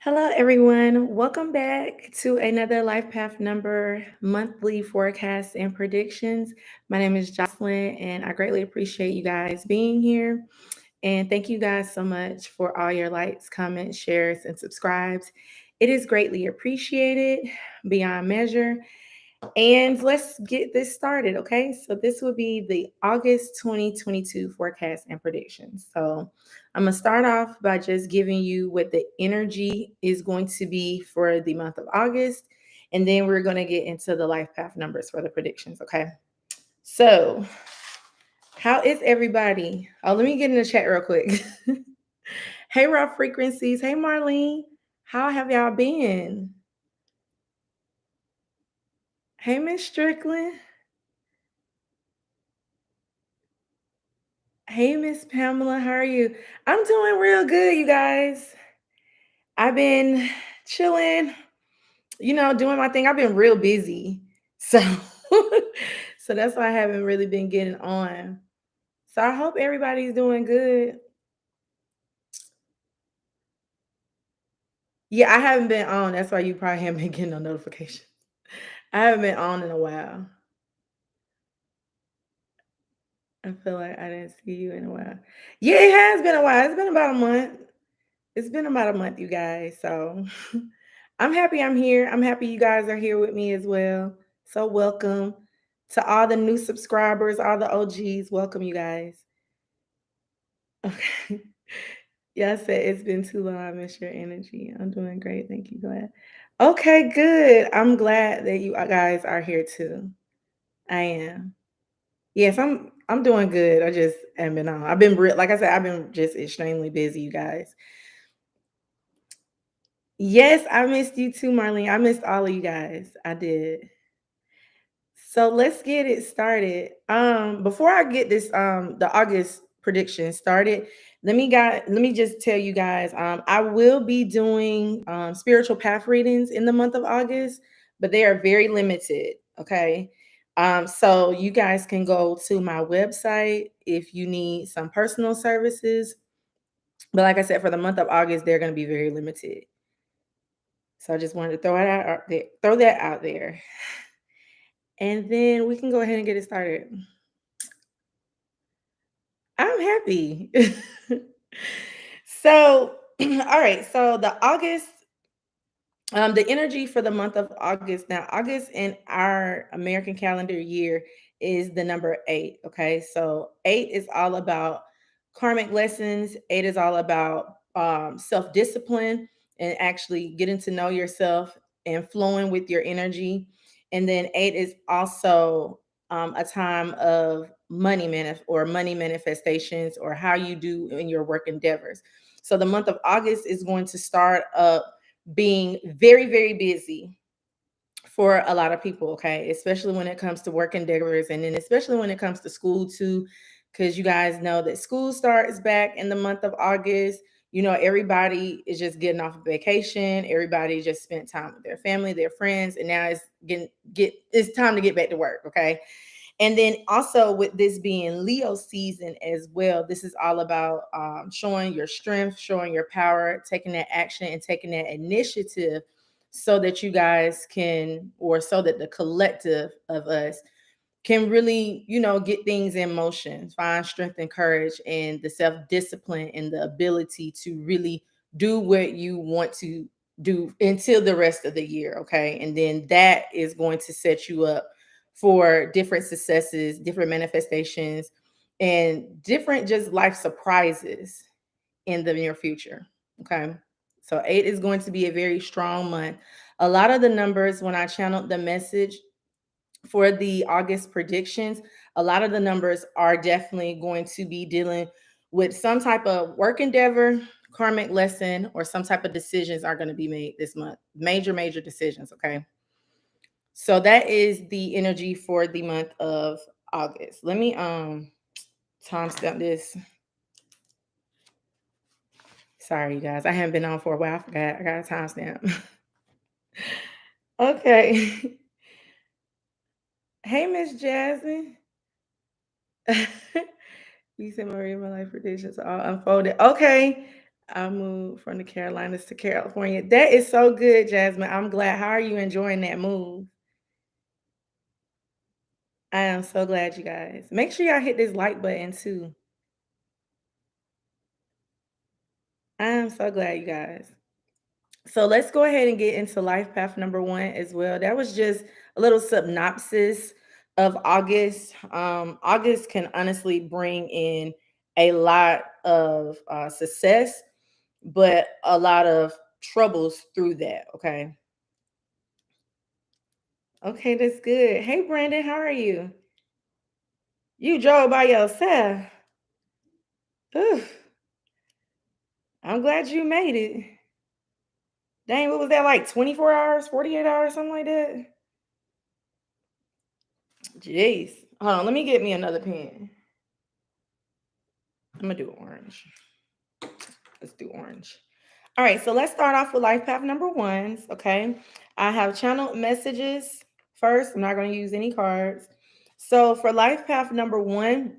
Hello, everyone. Welcome back to another Life Path Number monthly forecast and predictions. My name is Jocelyn, and I greatly appreciate you guys being here. And thank you guys so much for all your likes, comments, shares, and subscribes. It is greatly appreciated beyond measure. And let's get this started, okay? So this will be the August 2022 forecast and predictions. So I'm going to start off by just giving you what the energy is going to be for the month of August, and then we're going to get into the life path numbers for the predictions, okay? So, how is everybody? Oh, let me get in the chat real quick. Hey, Raw Frequencies. Hey, Marlene. How have y'all been? Hey, Miss Strickland. Hey, Miss Pamela, how are you? I'm doing real good, you guys. I've been chilling, doing my thing. I've been real busy. So so that's why I haven't really been getting on. So I hope everybody's doing good. Yeah, I haven't been on. That's why you probably haven't been getting no notification. I haven't been on in a while. I feel like I didn't see you in a while. Yeah, it has been a while. It's been about a month. It's been about a month, you guys. So I'm happy I'm here. I'm happy you guys are here with me as well. So welcome to all the new subscribers, all the OGs. Welcome, you guys. Okay. Yeah, I said it's been too long. I miss your energy. I'm doing great. Thank you. Glad. Okay, good. I'm glad that you guys are here too. I am. Yes, I'm doing good. I just haven't been on. I've been like I said, I've been just extremely busy, you guys. Yes, I missed you too, Marlene. I missed all of you guys. I did. So let's get it started. Before I get this the August prediction started, let me just tell you guys, I will be doing spiritual path readings in the month of August, but they are very limited. Okay. So you guys can go to my website if you need some personal services. But like I said, for the month of August, they're going to be very limited. So I just wanted to throw that out there. And then we can go ahead and get it started. I'm happy. So, all right. So the energy for the month of August. Now, August in our American calendar year is the number 8. Okay. So 8 is all about karmic lessons. 8 is all about self-discipline and actually getting to know yourself and flowing with your energy. And then 8 is also a time of money manifestations or how you do in your work endeavors. So the month of August is going to start up being very, very busy for a lot of people, okay? Especially when it comes to work endeavors and then especially when it comes to school too, because you guys know that school starts back in the month of August. Everybody is just getting off of vacation. Everybody just spent time with their family, their friends, and now it's time to get back to work, okay? And then also with this being Leo season as well, this is all about showing your strength, showing your power, taking that action and taking that initiative so that you guys can, or so that the collective of us can really, get things in motion, find strength and courage and the self-discipline and the ability to really do what you want to do until the rest of the year. Okay. And then that is going to set you up for different successes, different manifestations, and different just life surprises in the near future. Okay. So 8 is going to be a very strong month. A lot of the numbers, when I channeled the message for the August predictions, a lot of the numbers are definitely going to be dealing with some type of work endeavor, karmic lesson, or some type of decisions are going to be made this month. Major, major decisions. Okay. So that is the energy for the month of August. Let me timestamp this. Sorry, you guys. I haven't been on for a while. I forgot. I got a timestamp. Okay. Hey, Miss Jasmine. You said my read my life predictions all unfolded. Okay. I moved from the Carolinas to California. That is so good, Jasmine. I'm glad. How are you enjoying that move? I am so glad, you guys. Make sure y'all hit this like button too. I am so glad, you guys. So let's go ahead and get into life path number one as well. That was just a little synopsis of August. August can honestly bring in a lot of success, but a lot of troubles through that. Okay. Okay, that's good. Hey, Brandon, how are you? You drove by yourself. Whew, I'm glad you made it. Dang, what was that like? 24 hours, 48 hours, something like that? Jeez. Hold on, let me get me another pen. I'm gonna do orange. Let's do orange. All right, so let's start off with life path number ones. Okay. I have channeled messages first. I'm not going to use any cards. So for life path number one,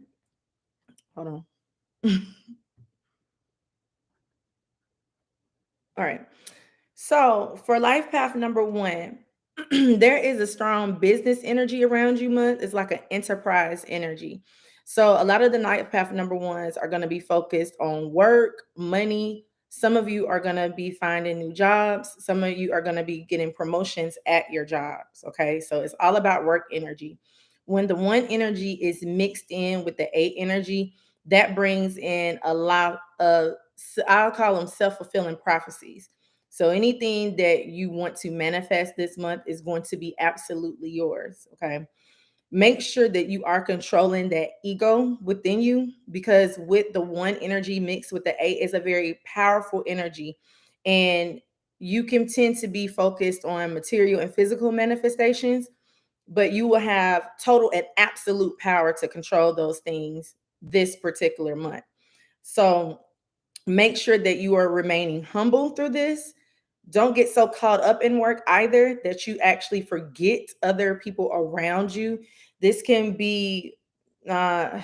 hold on. All right. So for life path number one, there is a strong business energy around you month. It's like an enterprise energy. So a lot of the life path number ones are going to be focused on work, money. Some of you are going to be finding new jobs. Some of you are going to be getting promotions at your jobs. Okay. So it's all about work energy. When the one energy is mixed in with the eight energy, that brings in a lot of, I'll call them self fulfilling prophecies. So anything that you want to manifest this month is going to be absolutely yours. Okay. Make sure that you are controlling that ego within you, because with the one energy mixed with the eight is a very powerful energy. And you can tend to be focused on material and physical manifestations, but you will have total and absolute power to control those things this particular month. So make sure that you are remaining humble through this. Don't get so caught up in work either that you actually forget other people around you. This can be, uh,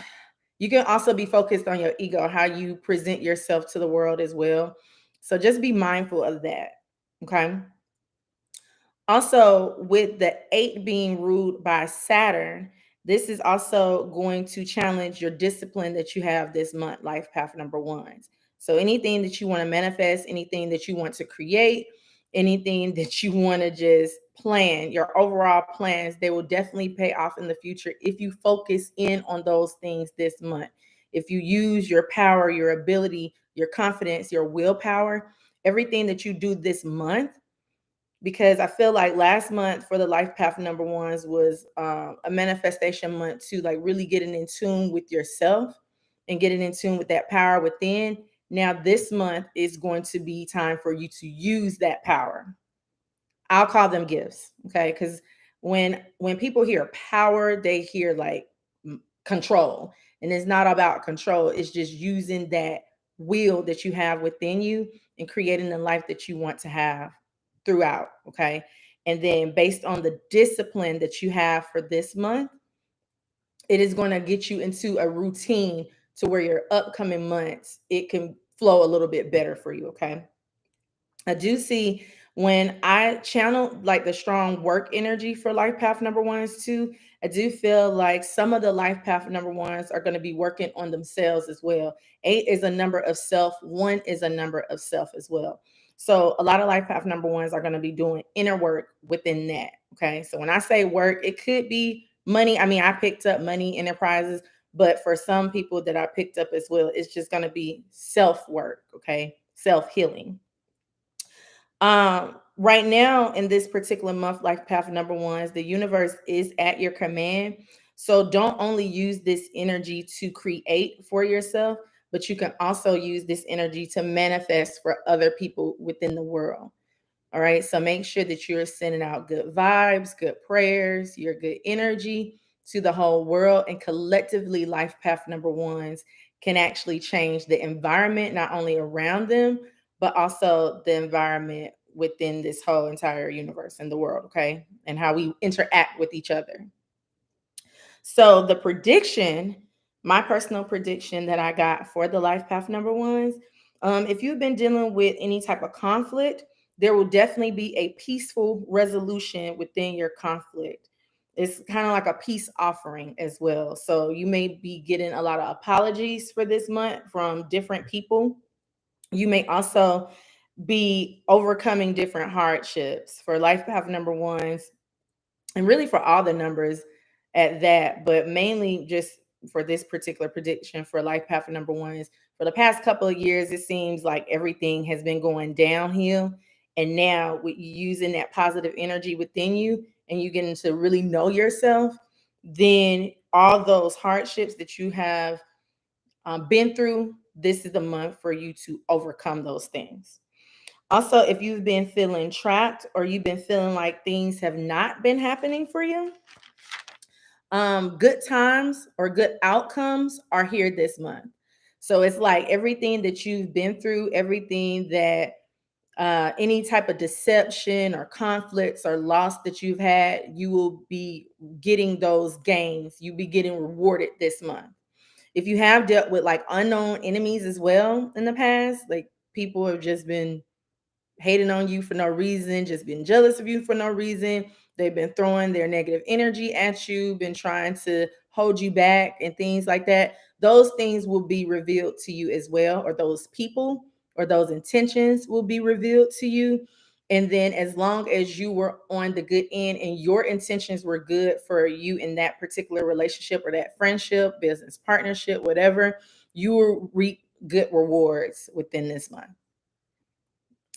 you can also be focused on your ego, how you present yourself to the world as well. So just be mindful of that. Okay. Also, with the eight being ruled by Saturn, this is also going to challenge your discipline that you have this month, life path number ones. So, anything that you want to manifest, anything that you want to create, anything that you want to just plan, your overall plans, they will definitely pay off in the future if you focus in on those things this month. If you use your power, your ability, your confidence, your willpower, everything that you do this month, because I feel like last month for the life path number ones was a manifestation month to like really getting in tune with yourself and getting in tune with that power within. Now, this month is going to be time for you to use that power. I'll call them gifts, okay? Because when people hear power, they hear like control, and it's not about control. It's just using that will that you have within you and creating the life that you want to have throughout, okay? And then based on the discipline that you have for this month, it is going to get you into a routine to where your upcoming months it can flow a little bit better for you, okay? I do see when I channel like the strong work energy for life path number ones too. I do feel like some of the life path number ones are going to be working on themselves as well. Eight is a number of self, one is a number of self as well. So a lot of life path number ones are going to be doing inner work within that. Okay. So when I say work, it could be money. I mean, I picked up money enterprises, but for some people that I picked up as well, it's just going to be self work. Okay. Self healing. Right now in this particular month, life path number ones, the universe is at your command. So don't only use this energy to create for yourself, but you can also use this energy to manifest for other people within the world. All right. So make sure that you're sending out good vibes, good prayers, your good energy to the whole world. And collectively, life path number ones can actually change the environment, not only around them, but also the environment within this whole entire universe and the world. Okay. And how we interact with each other. So the prediction, my personal prediction that I got for the life path number ones, If you've been dealing with any type of conflict, there will definitely be a peaceful resolution within your conflict. It's kind of like a peace offering as well. So you may be getting a lot of apologies for this month from different people. You may also be overcoming different hardships. For life path number ones, and really for all the numbers at that, but mainly just for this particular prediction for life path number ones. For the past couple of years, it seems like everything has been going downhill. And now, with you using that positive energy within you and you getting to really know yourself, then all those hardships that you have been through, this is the month for you to overcome those things. Also, if you've been feeling trapped or you've been feeling like things have not been happening for you, good times or good outcomes are here this month. So it's like everything that you've been through, everything that any type of deception or conflicts or loss that you've had, you will be getting those gains. You'll be getting rewarded this month. If you have dealt with like unknown enemies as well in the past, like people have just been hating on you for no reason, just been jealous of you for no reason. They've been throwing their negative energy at you, been trying to hold you back and things like that. Those things will be revealed to you as well, or those people or those intentions will be revealed to you. And then, as long as you were on the good end and your intentions were good for you in that particular relationship or that friendship, business partnership, whatever, you will reap good rewards within this month.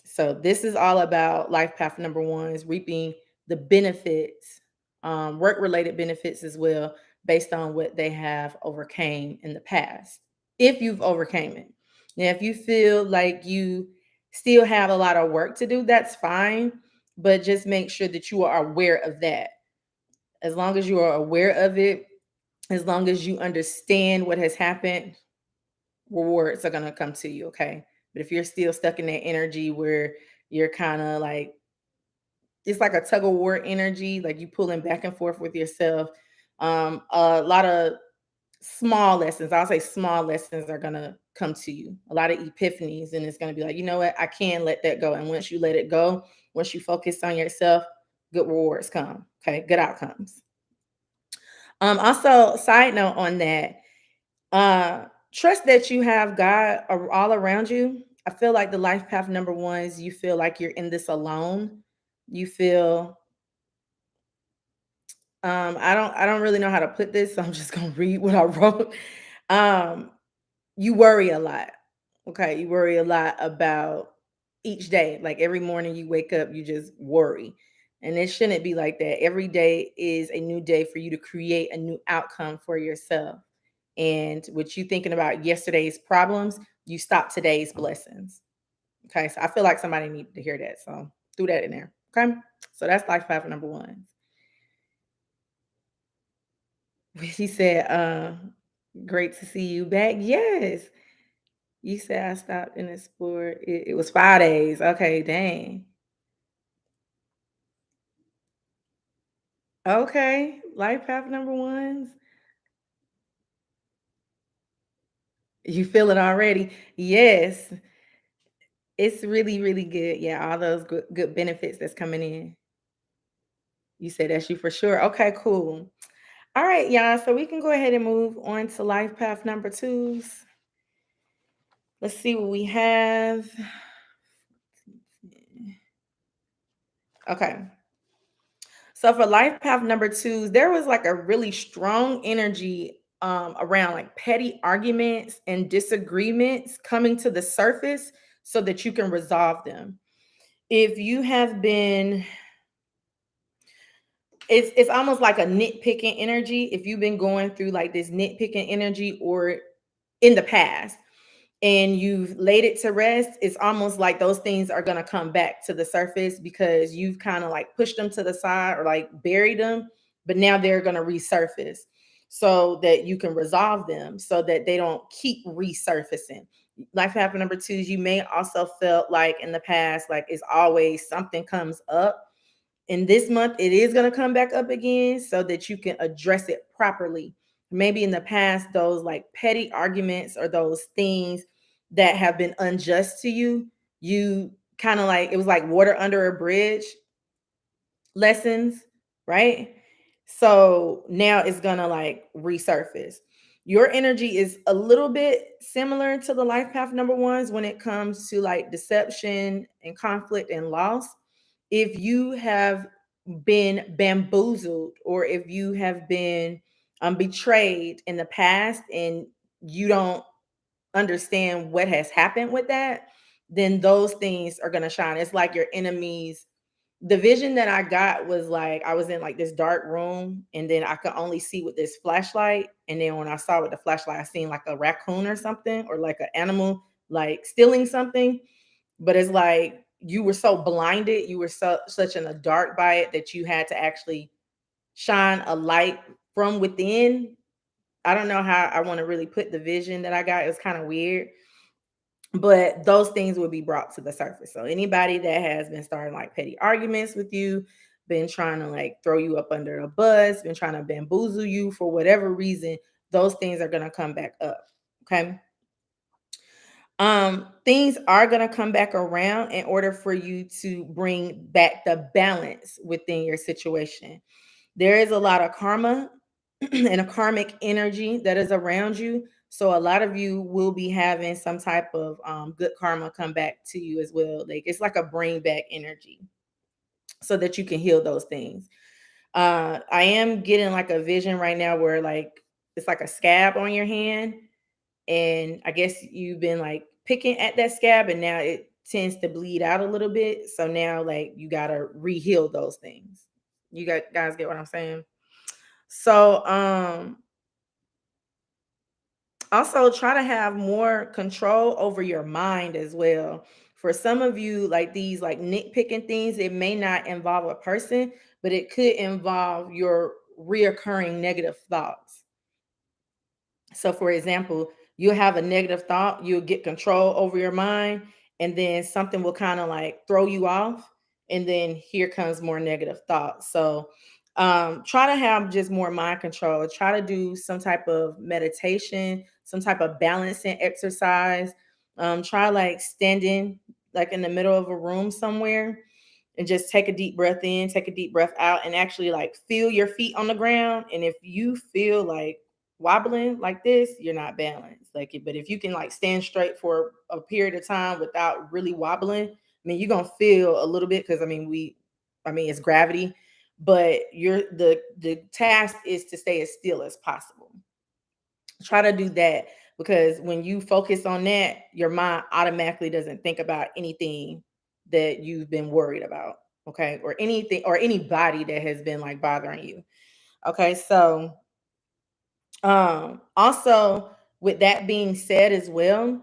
So this is all about life path number one is reaping the benefits, work related benefits as well, based on what they have overcame in the past. If you've overcame it. Now, if you feel like you still have a lot of work to do, that's fine. But just make sure that you are aware of that. As long as you are aware of it, as long as you understand what has happened, rewards are going to come to you. Okay. But if you're still stuck in that energy where you're kind of like, it's like a tug of war energy, like you pulling back and forth with yourself. A lot of small lessons, I'll say small lessons are going to come to you, a lot of epiphanies. And it's going to be like, you know what? I can let that go. And once you let it go, once you focus on yourself, good rewards come. Okay. Good outcomes. Also, side note on that, trust that you have God all around you. I feel like the life path number ones, you feel like you're in this alone. You feel I don't really know how to put this, so I'm just gonna read what I wrote. Um, you worry a lot. Okay, you worry a lot about each day. Like every morning you wake up, you just worry. And it shouldn't be like that. Every day is a new day for you to create a new outcome for yourself. And what you thinking about yesterday's problems, you stop today's blessings. Okay. So I feel like somebody needed to hear that. So threw that in there. Okay. So that's life path number one. He said, great to see you back. Yes. You said I stopped in the sport. It was 5 days. Okay, dang. Okay. Life path number ones. You feel it already. Yes. It's really, really good. Yeah, all those good benefits that's coming in. You said that's you for sure. Okay, cool. All right, y'all. So we can go ahead and move on to life path number twos. Let's see what we have. Okay. So for life path number twos, there was like a really strong energy around like petty arguments and disagreements coming to the surface so that you can resolve them. If you have been, it's almost like a nitpicking energy. If you've been going through like this nitpicking energy or in the past, and you've laid it to rest, it's almost like those things are going to come back to the surface because you've kind of like pushed them to the side or like buried them, but now they're going to resurface so that you can resolve them so that they don't keep resurfacing. Life happen number two is you may also felt like in the past, like it's always something comes up. In this month, it is going to come back up again so that you can address it properly. Maybe in the past, those like petty arguments or those things that have been unjust to you, you kind of like, it was like water under a bridge lessons, right? So now it's gonna like resurface. Your energy is a little bit similar to the life path number ones when it comes to like deception and conflict and loss. If you have been bamboozled, or if you have been betrayed in the past and you don't understand what has happened with that, then those things are going to shine. It's like your enemies. The vision that I got was like I was in like this dark room, and then I could only see with this flashlight. And then when I saw with the flashlight, I seen like a raccoon or something, or like an animal like stealing something. But it's like you were so blinded, you were such in the dark by it, that you had to actually shine a light from within. I don't know how I want to really put the vision that I got. It was kind of weird, but those things will be brought to the surface. So anybody that has been starting like petty arguments with you, been trying to like throw you up under a bus, been trying to bamboozle you for whatever reason, those things are going to come back up. Okay. Things are going to come back around in order for you to bring back the balance within your situation. There is a lot of karma and a karmic energy that is around you. So a lot of you will be having some type of good karma come back to you as well. Like it's like a bring back energy so that you can heal those things. I am getting like a vision right now where like it's like a scab on your hand, and I guess you've been like picking at that scab, and now it tends to bleed out a little bit. So now like you gotta re-heal those things. You got guys get what I'm saying? So also try to have more control over your mind as well. For some of you, like these like nitpicking things, it may not involve a person, but it could involve your reoccurring negative thoughts. So, for example, you'll have a negative thought, you'll get control over your mind, and then something will kind of like throw you off, and then here comes more negative thoughts. So, try to have just more mind control. Try to do some type of meditation, some type of balancing exercise. Try like standing like in the middle of a room somewhere and just take a deep breath in, take a deep breath out, and actually like feel your feet on the ground. And if you feel like wobbling like this, you're not balanced. Like, but if you can like stand straight for a period of time without really wobbling, I mean, you're gonna feel a little bit because I mean, it's gravity, but the task is to stay as still as possible. Try to do that, because when you focus on that, your mind automatically doesn't think about anything that you've been worried about, okay? Or anything or anybody that has been like bothering you. Okay? So, also with that being said as well,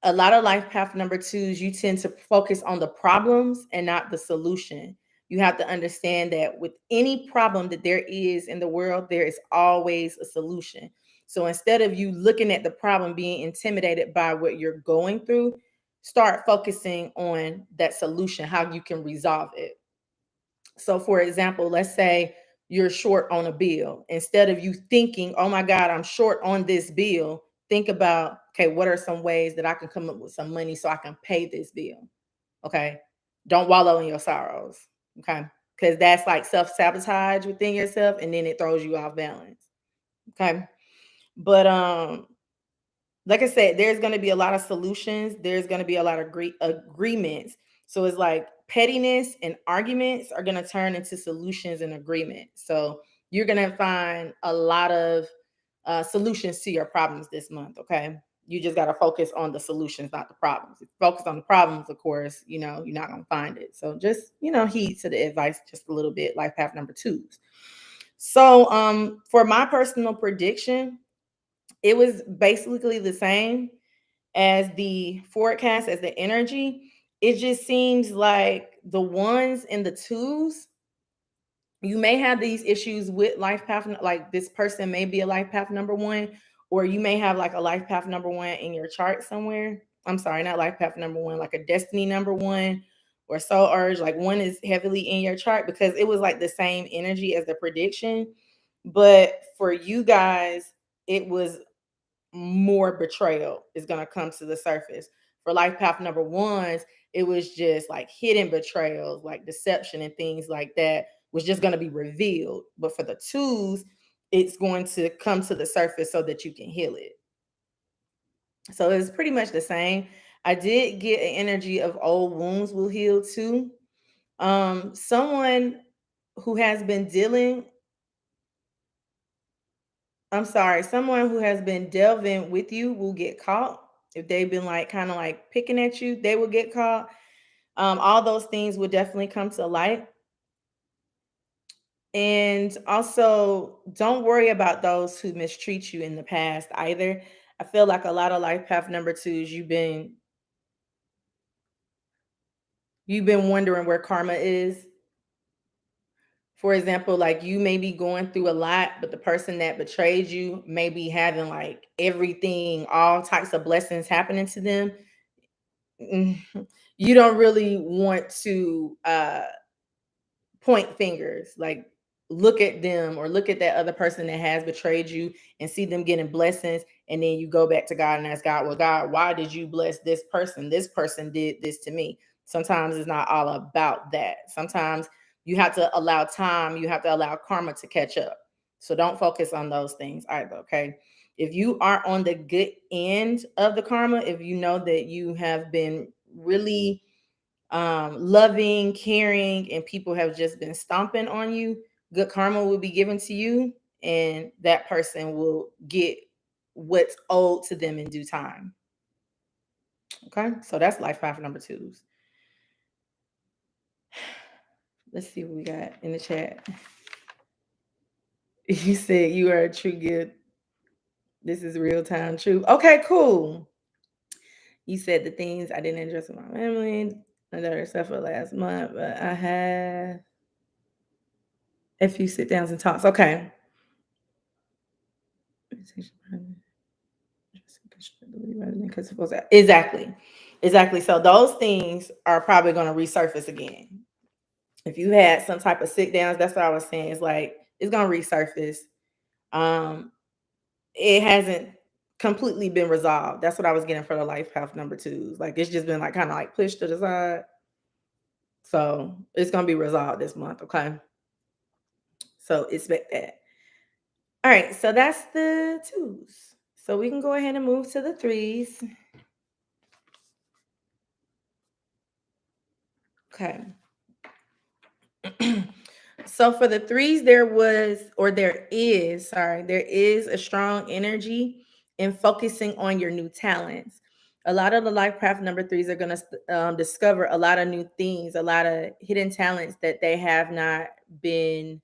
a lot of life path number twos, you tend to focus on the problems and not the solution. You have to understand that with any problem that there is in the world, there is always a solution. So instead of you looking at the problem, being intimidated by what you're going through, start focusing on that solution, how you can resolve it. So, for example, let's say you're short on a bill. Instead of you thinking, oh my God, I'm short on this bill, think about, okay, what are some ways that I can come up with some money so I can pay this bill? Okay. Don't wallow in your sorrows. Okay. Because that's like self sabotage within yourself, and then it throws you off balance. Okay. But like I said, there's going to be a lot of solutions. There's going to be a lot of agreements. So it's like pettiness and arguments are going to turn into solutions and agreements. So you're going to find a lot of solutions to your problems this month. Okay. You just got to focus on the solutions, not the problems. If you focus on the problems, of course, you're not going to find it. So just, heed to the advice just a little bit, life path number twos. So for my personal prediction, it was basically the same as the forecast, as the energy. It just seems like the ones and the twos, you may have these issues with life path, like this person may be a life path number one, or you may have like a life path number one in your chart somewhere. I'm sorry, not life path number one, like a destiny number one or soul urge. Like one is heavily in your chart because it was like the same energy as the prediction. But for you guys, it was more betrayal is going to come to the surface. For life path number ones, it was just like hidden betrayals, like deception and things like that was just going to be revealed. But for the twos, it's going to come to the surface so that you can heal it. So it's pretty much the same. I did get an energy of old wounds will heal too. Someone who has been dealing, I'm sorry, someone who has been delving with you will get caught. If they've been like kind of like picking at you, they will get caught. All those things will definitely come to light. And also, don't worry about those who mistreat you in the past either. I feel like a lot of life path number twos, you've been wondering where karma is. For example, like you may be going through a lot, but the person that betrayed you may be having like everything, all types of blessings happening to them. Mm, you don't really want to point fingers, like look at them or look at that other person that has betrayed you and see them getting blessings, and then you go back to God and ask God, well, God, why did you bless this person? This person did this to me. Sometimes it's not all about that. Sometimes you have to allow time, you have to allow karma to catch up. So don't focus on those things either. Okay, if you are on the good end of the karma, if you know that you have been really loving, caring, and people have just been stomping on you, good karma will be given to you, and that person will get what's owed to them in due time. Okay, so that's life path number twos. Let's see what we got in the chat. You said you are a true gift. This is real time true. Okay, cool. You said the things I didn't address with my family. I did stuff for last month, but I have a few sit downs and talks. Okay. Exactly. Exactly. So those things are probably going to resurface again. If you had some type of sit downs, that's what I was saying. It's like it's going to resurface. Um, it hasn't completely been resolved. That's what I was getting for the life path number twos. Like it's just been like kind of like pushed to the side. So it's going to be resolved this month. Okay. So expect that. All right. So that's the twos. So we can go ahead and move to the threes. Okay. So for the threes, there is a strong energy in focusing on your new talents. A lot of the life path number threes are going to discover a lot of new things, a lot of hidden talents that they have not been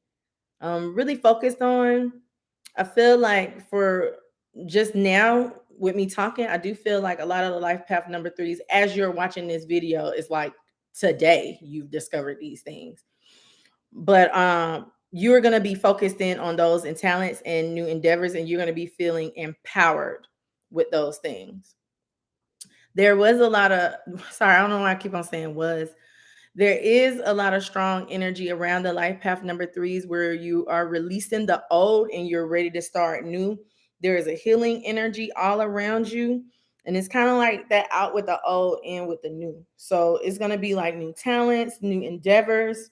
really focused on. I feel like for just now with me talking, I do feel like a lot of the life path number threes, as you're watching this video, is like today you've discovered these things. But you're going to be focused in on those and talents and new endeavors, and you're going to be feeling empowered with those things. There was a lot of sorry, I don't know why I keep on saying was. There is a lot of strong energy around the life path number threes where you are releasing the old and you're ready to start new. There is a healing energy all around you. And it's kind of like that, out with the old and with the new. So it's going to be like new talents, new endeavors,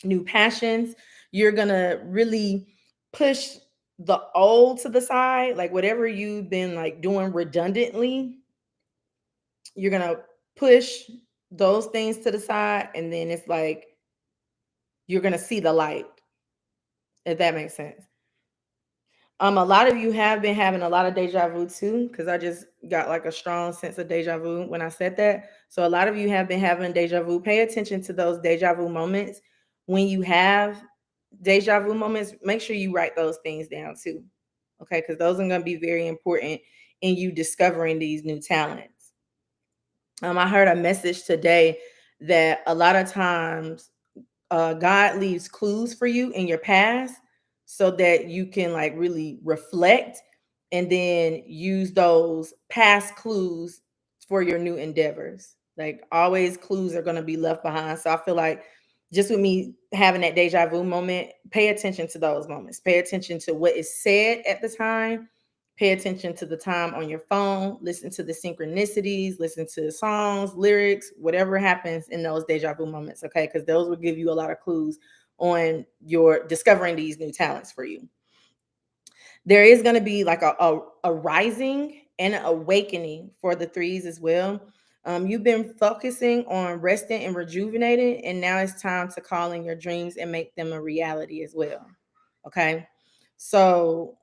new passions. You're going to really push the old to the side, like whatever you've been like doing redundantly, you're going to push those things to the side, and then it's like you're going to see the light, if that makes sense. A lot of you have been having a lot of deja vu too, because I just got like a strong sense of deja vu when I said that. So a lot of you have been having deja vu. Pay attention to those deja vu moments. When you have deja vu moments, make sure you write those things down too. Okay, because those are going to be very important in you discovering these new talents. I heard a message today that a lot of times God leaves clues for you in your past so that you can like really reflect and then use those past clues for your new endeavors. Like always, clues are going to be left behind. So I feel like just with me having that deja vu moment, pay attention to those moments. Pay attention to what is said at the time Pay attention to the time on your phone, listen to the synchronicities, listen to the songs, lyrics, whatever happens in those deja vu moments, okay? Because those will give you a lot of clues on your discovering these new talents for you. There is going to be like a rising and an awakening for the threes as well. You've been focusing on resting and rejuvenating, and now it's time to call in your dreams and make them a reality as well. Okay. So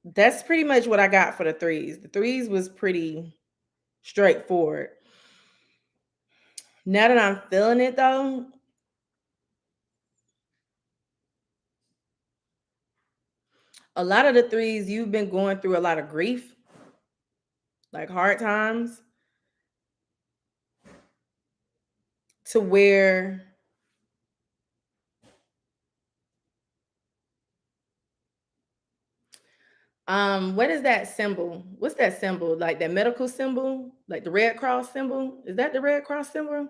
that's pretty much what I got for the threes. The threes was pretty straightforward. Now that I'm feeling it though, a lot of the threes, you've been going through a lot of grief, like hard times, to where what is that symbol? What's that symbol? Like that medical symbol? Like the Red Cross symbol? Is that the Red Cross symbol?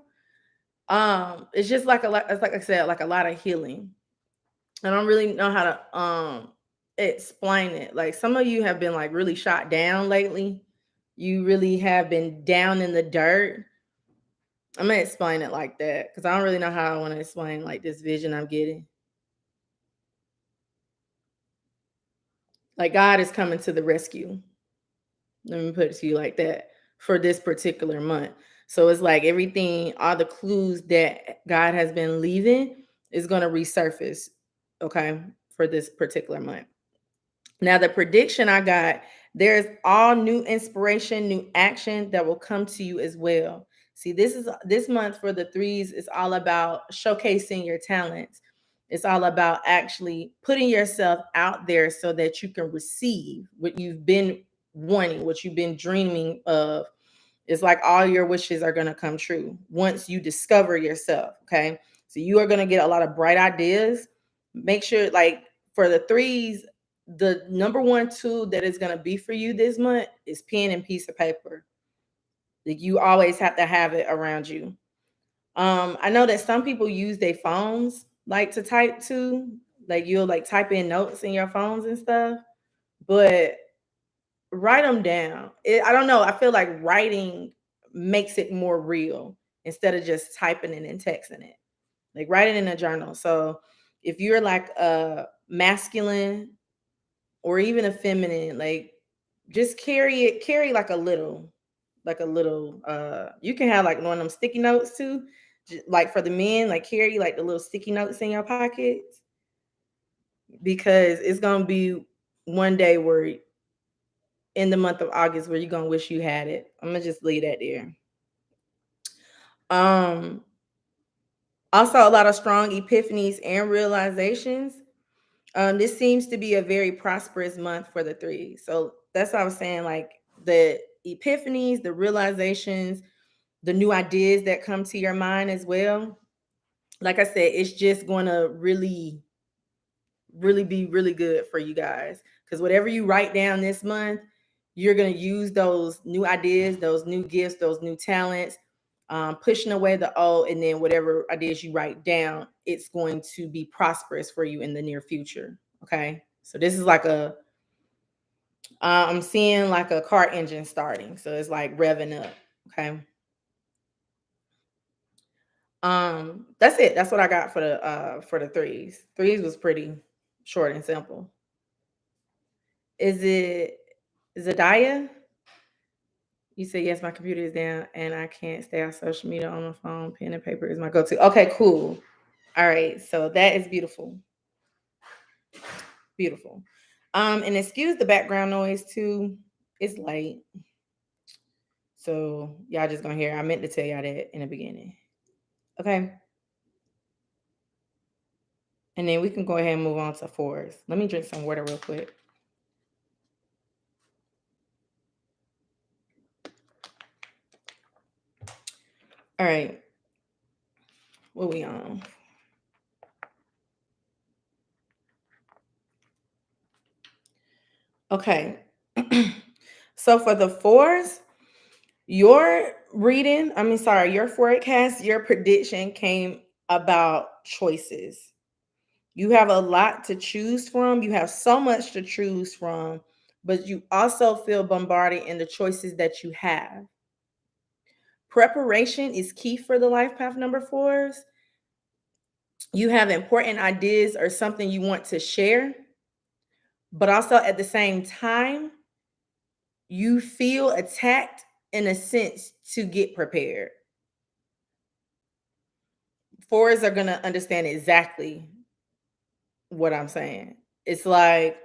It's just like a lot, it's like I said, like a lot of healing. I don't really know how to explain it. Like some of you have been like really shot down lately. You really have been down in the dirt. I'm gonna explain it like that because I don't really know how I want to explain like this vision I'm getting. Like God is coming to the rescue. Let me put it to you like that for this particular month. So it's like everything, all the clues that God has been leaving is going to resurface, okay, for this particular month. Now, the prediction I got, there's all new inspiration, new action that will come to you as well. See, this month for the threes is all about showcasing your talents. It's all about actually putting yourself out there so that you can receive what you've been wanting, what you've been dreaming of. It's like all your wishes are going to come true once you discover yourself. Okay. So you are going to get a lot of bright ideas. Make sure, like for the threes, the number one tool that is going to be for you this month is pen and piece of paper. Like you always have to have it around you. I know that some people use their phones like to type too. Like you'll like type in notes in your phones and stuff, but write them down. I don't know. I feel like writing makes it more real instead of just typing it and texting it. Like write it in a journal. So if you're like a masculine or even a feminine, like just carry like a little you can have like one of them sticky notes too. Like for the men, like carry like the little sticky notes in your pockets because it's gonna be one day where in the month of August where you're gonna wish you had it. I'm gonna just leave that there. Um, Also a lot of strong epiphanies and realizations. This seems to be a very prosperous month for the three. So that's what I was saying, like the epiphanies, the realizations, the new ideas that come to your mind as well. Like I said, it's just gonna really be really good for you guys because whatever you write down this month, you're going to use those new ideas, those new gifts, those new talents, pushing away the old, and then whatever ideas you write down, it's going to be prosperous for you in the near future. Okay, so this is like I'm seeing like a car engine starting, so it's like revving up. Okay, that's it. That's what I got for the threes. Threes was pretty short and simple. Is it Zadiah? You said yes, my computer is down and I can't stay on social media on my phone. Pen and paper is my go-to. Okay, cool. All right. So that is beautiful. Beautiful. And excuse the background noise too. It's late. So y'all just gonna hear. I meant to tell y'all that in the beginning. Okay. And then we can go ahead and move on to fours. Let me drink some water real quick. All right. What we on? Okay. So for the fours, your your forecast, your prediction came about choices. You have a lot to choose from. You have so much to choose from, but you also feel bombarded in the choices that you have. Preparation is key for the life path number fours. You have important ideas or something you want to share, but also at the same time, you feel attacked in a sense to get prepared. Fours are going to understand exactly what I'm saying. It's like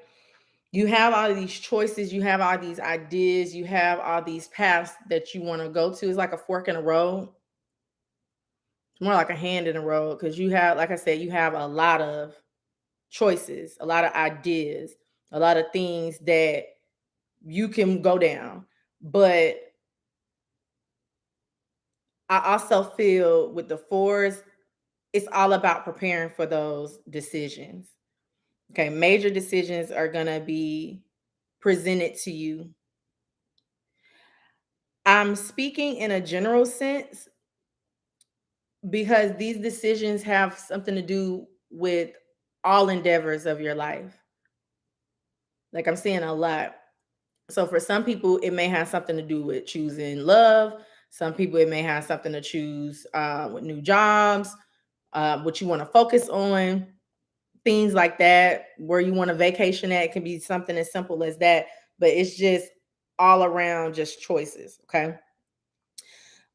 you have all these choices, you have all these ideas, you have all these paths that you want to go to. It's like a fork in a road. It's more like a hand in a road because you have, like I said, you have a lot of choices, a lot of ideas, a lot of things that you can go down. But I also feel with the fours, it's all about preparing for those decisions. Okay, major decisions are going to be presented to you. I'm speaking in a general sense because these decisions have something to do with all endeavors of your life. Like I'm seeing a lot. So for some people, it may have something to do with choosing love. Some people, it may have something to choose with new jobs, what you want to focus on, things like that, where you want to vacation at. It can be something as simple as that, but it's just all around just choices. Okay.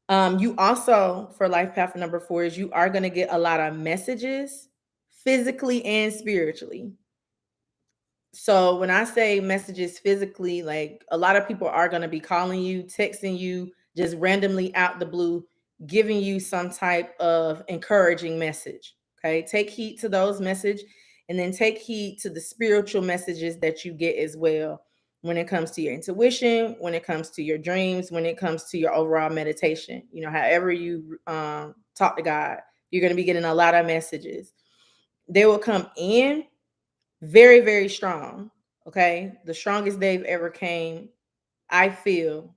You also, for life path number four, is you are going to get a lot of messages physically and spiritually. So when I say messages physically, like a lot of people are going to be calling you, texting you, just randomly out the blue, giving you some type of encouraging message. Okay. Take heed to those messages and then take heed to the spiritual messages that you get as well when it comes to your intuition, when it comes to your dreams, when it comes to your overall meditation. You know, however you talk to God, you're going to be getting a lot of messages. They will come in very, very strong. Okay. The strongest they've ever came, I feel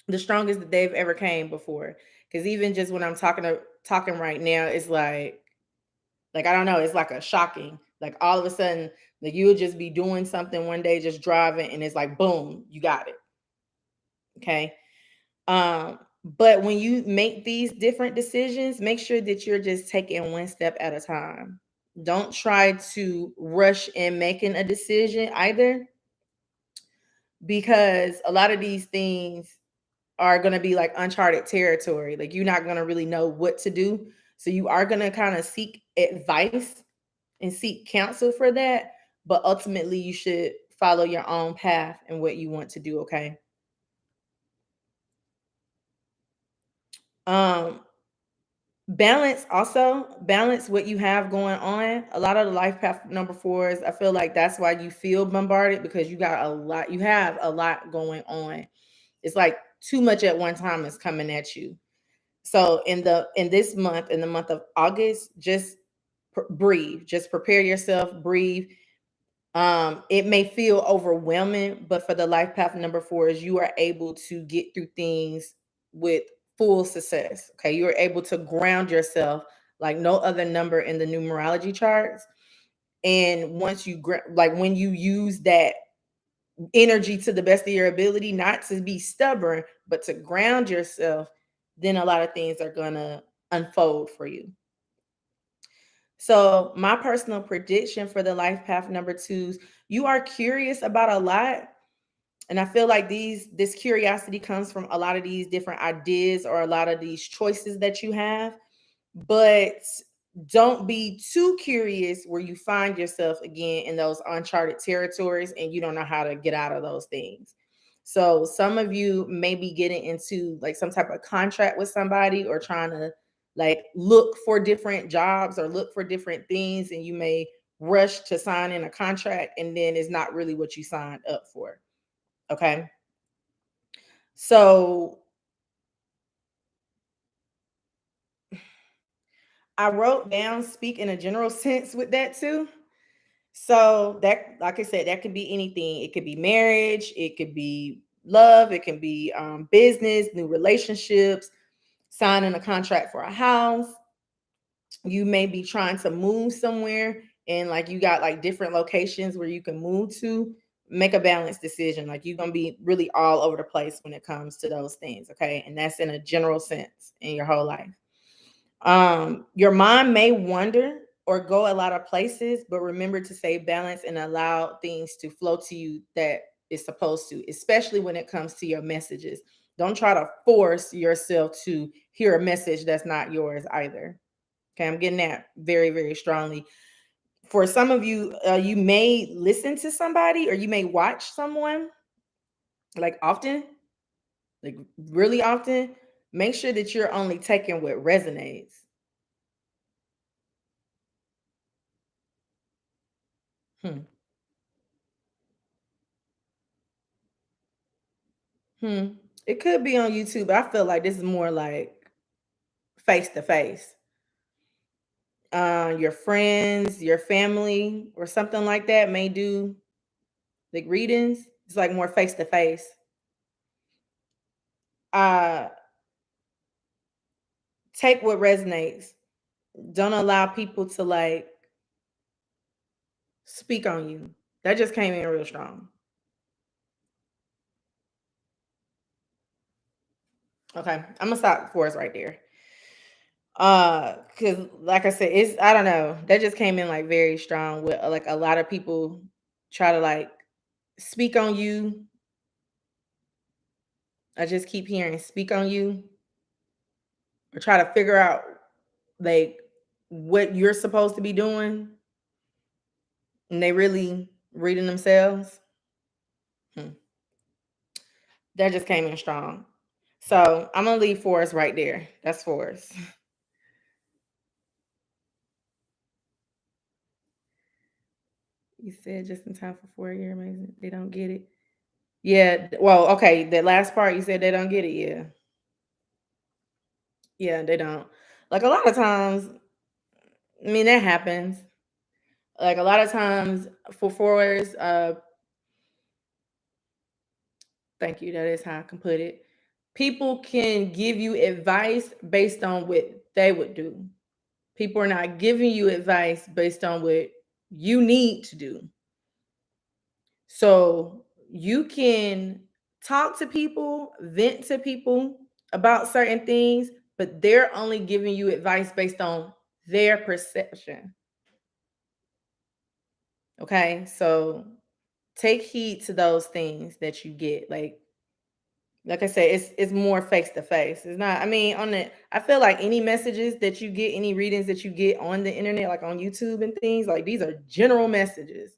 the strongest that they've ever came before. Cause even just when I'm talking right now, it's like I don't know, it's like a shocking, like all of a sudden, like you'll just be doing something one day, just driving, and it's like boom, you got it. Okay. But when you make these different decisions, make sure that you're just taking one step at a time. Don't try to rush in making a decision either, because a lot of these things are going to be like uncharted territory. Like you're not going to really know what to do. So you are going to kind of seek advice and seek counsel for that. But ultimately, you should follow your own path and what you want to do. Okay. Um, balance what you have going on. A lot of the life path number fours, I feel like that's why you feel bombarded, because you have a lot going on. It's like too much at one time is coming at you. So in this month, in the month of August, just breathe. Just prepare yourself, breathe. It may feel overwhelming, but for the life path number fours, you are able to get through things with full success. Okay, you're able to ground yourself like no other number in the numerology charts. And once like when you use that energy to the best of your ability, not to be stubborn, but to ground yourself, then a lot of things are gonna unfold for you. So, my personal prediction for the life path number twos, you are curious about a lot. And I feel like this curiosity comes from a lot of these different ideas or a lot of these choices that you have. But don't be too curious where you find yourself again in those uncharted territories and you don't know how to get out of those things. So some of you may be getting into like some type of contract with somebody or trying to like look for different jobs or look for different things, and you may rush to sign in a contract and then it's not really what you signed up for. Okay. So I wrote down speak in a general sense with that too. So that, like I said, that could be anything. It could be marriage, it could be love, it can be business, new relationships, signing a contract for a house. You may be trying to move somewhere and like you got like different locations where you can move to. Make a balanced decision. Like you're gonna be really all over the place when it comes to those things, okay? And that's in a general sense in your whole life. Your mind may wander or go a lot of places, but remember to stay balanced and allow things to flow to you that is supposed to, especially when it comes to your messages. Don't try to force yourself to hear a message that's not yours either. Okay, I'm getting that very, very strongly. For some of you, you may listen to somebody or you may watch someone like often, like really often. Make sure that you're only taking what resonates. Hmm. Hmm. It could be on YouTube, but I feel like this is more like face to face. Your friends, your family, or something like that may do like readings. It's like more face to face. Uh, take what resonates. Don't allow people to like speak on you. That just came in real strong. Okay, I'm gonna stop for us right there. Cause like I said, it's I don't know. That just came in like very strong with like a lot of people try to like speak on you. I just keep hearing speak on you or try to figure out like what you're supposed to be doing and they really reading themselves. Hmm. That just came in strong. So I'm gonna leave Forrest right there. That's Forrest. You said just in time for 4 year amazing. They don't get it. Yeah. Well, okay. That last part you said they don't get it. Yeah. Yeah, they don't. Like a lot of times, I mean, that happens. Like a lot of times for forwards, thank you. That is how I can put it. People can give you advice based on what they would do. People are not giving you advice based on what you need to do. So you can talk to people, vent to people about certain things, but they're only giving you advice based on their perception. Okay. So take heed to those things that you get. Like I said, it's more face to face. It's not, I mean, on the I feel like any messages that you get, any readings that you get on the internet, like on YouTube and things, like these are general messages.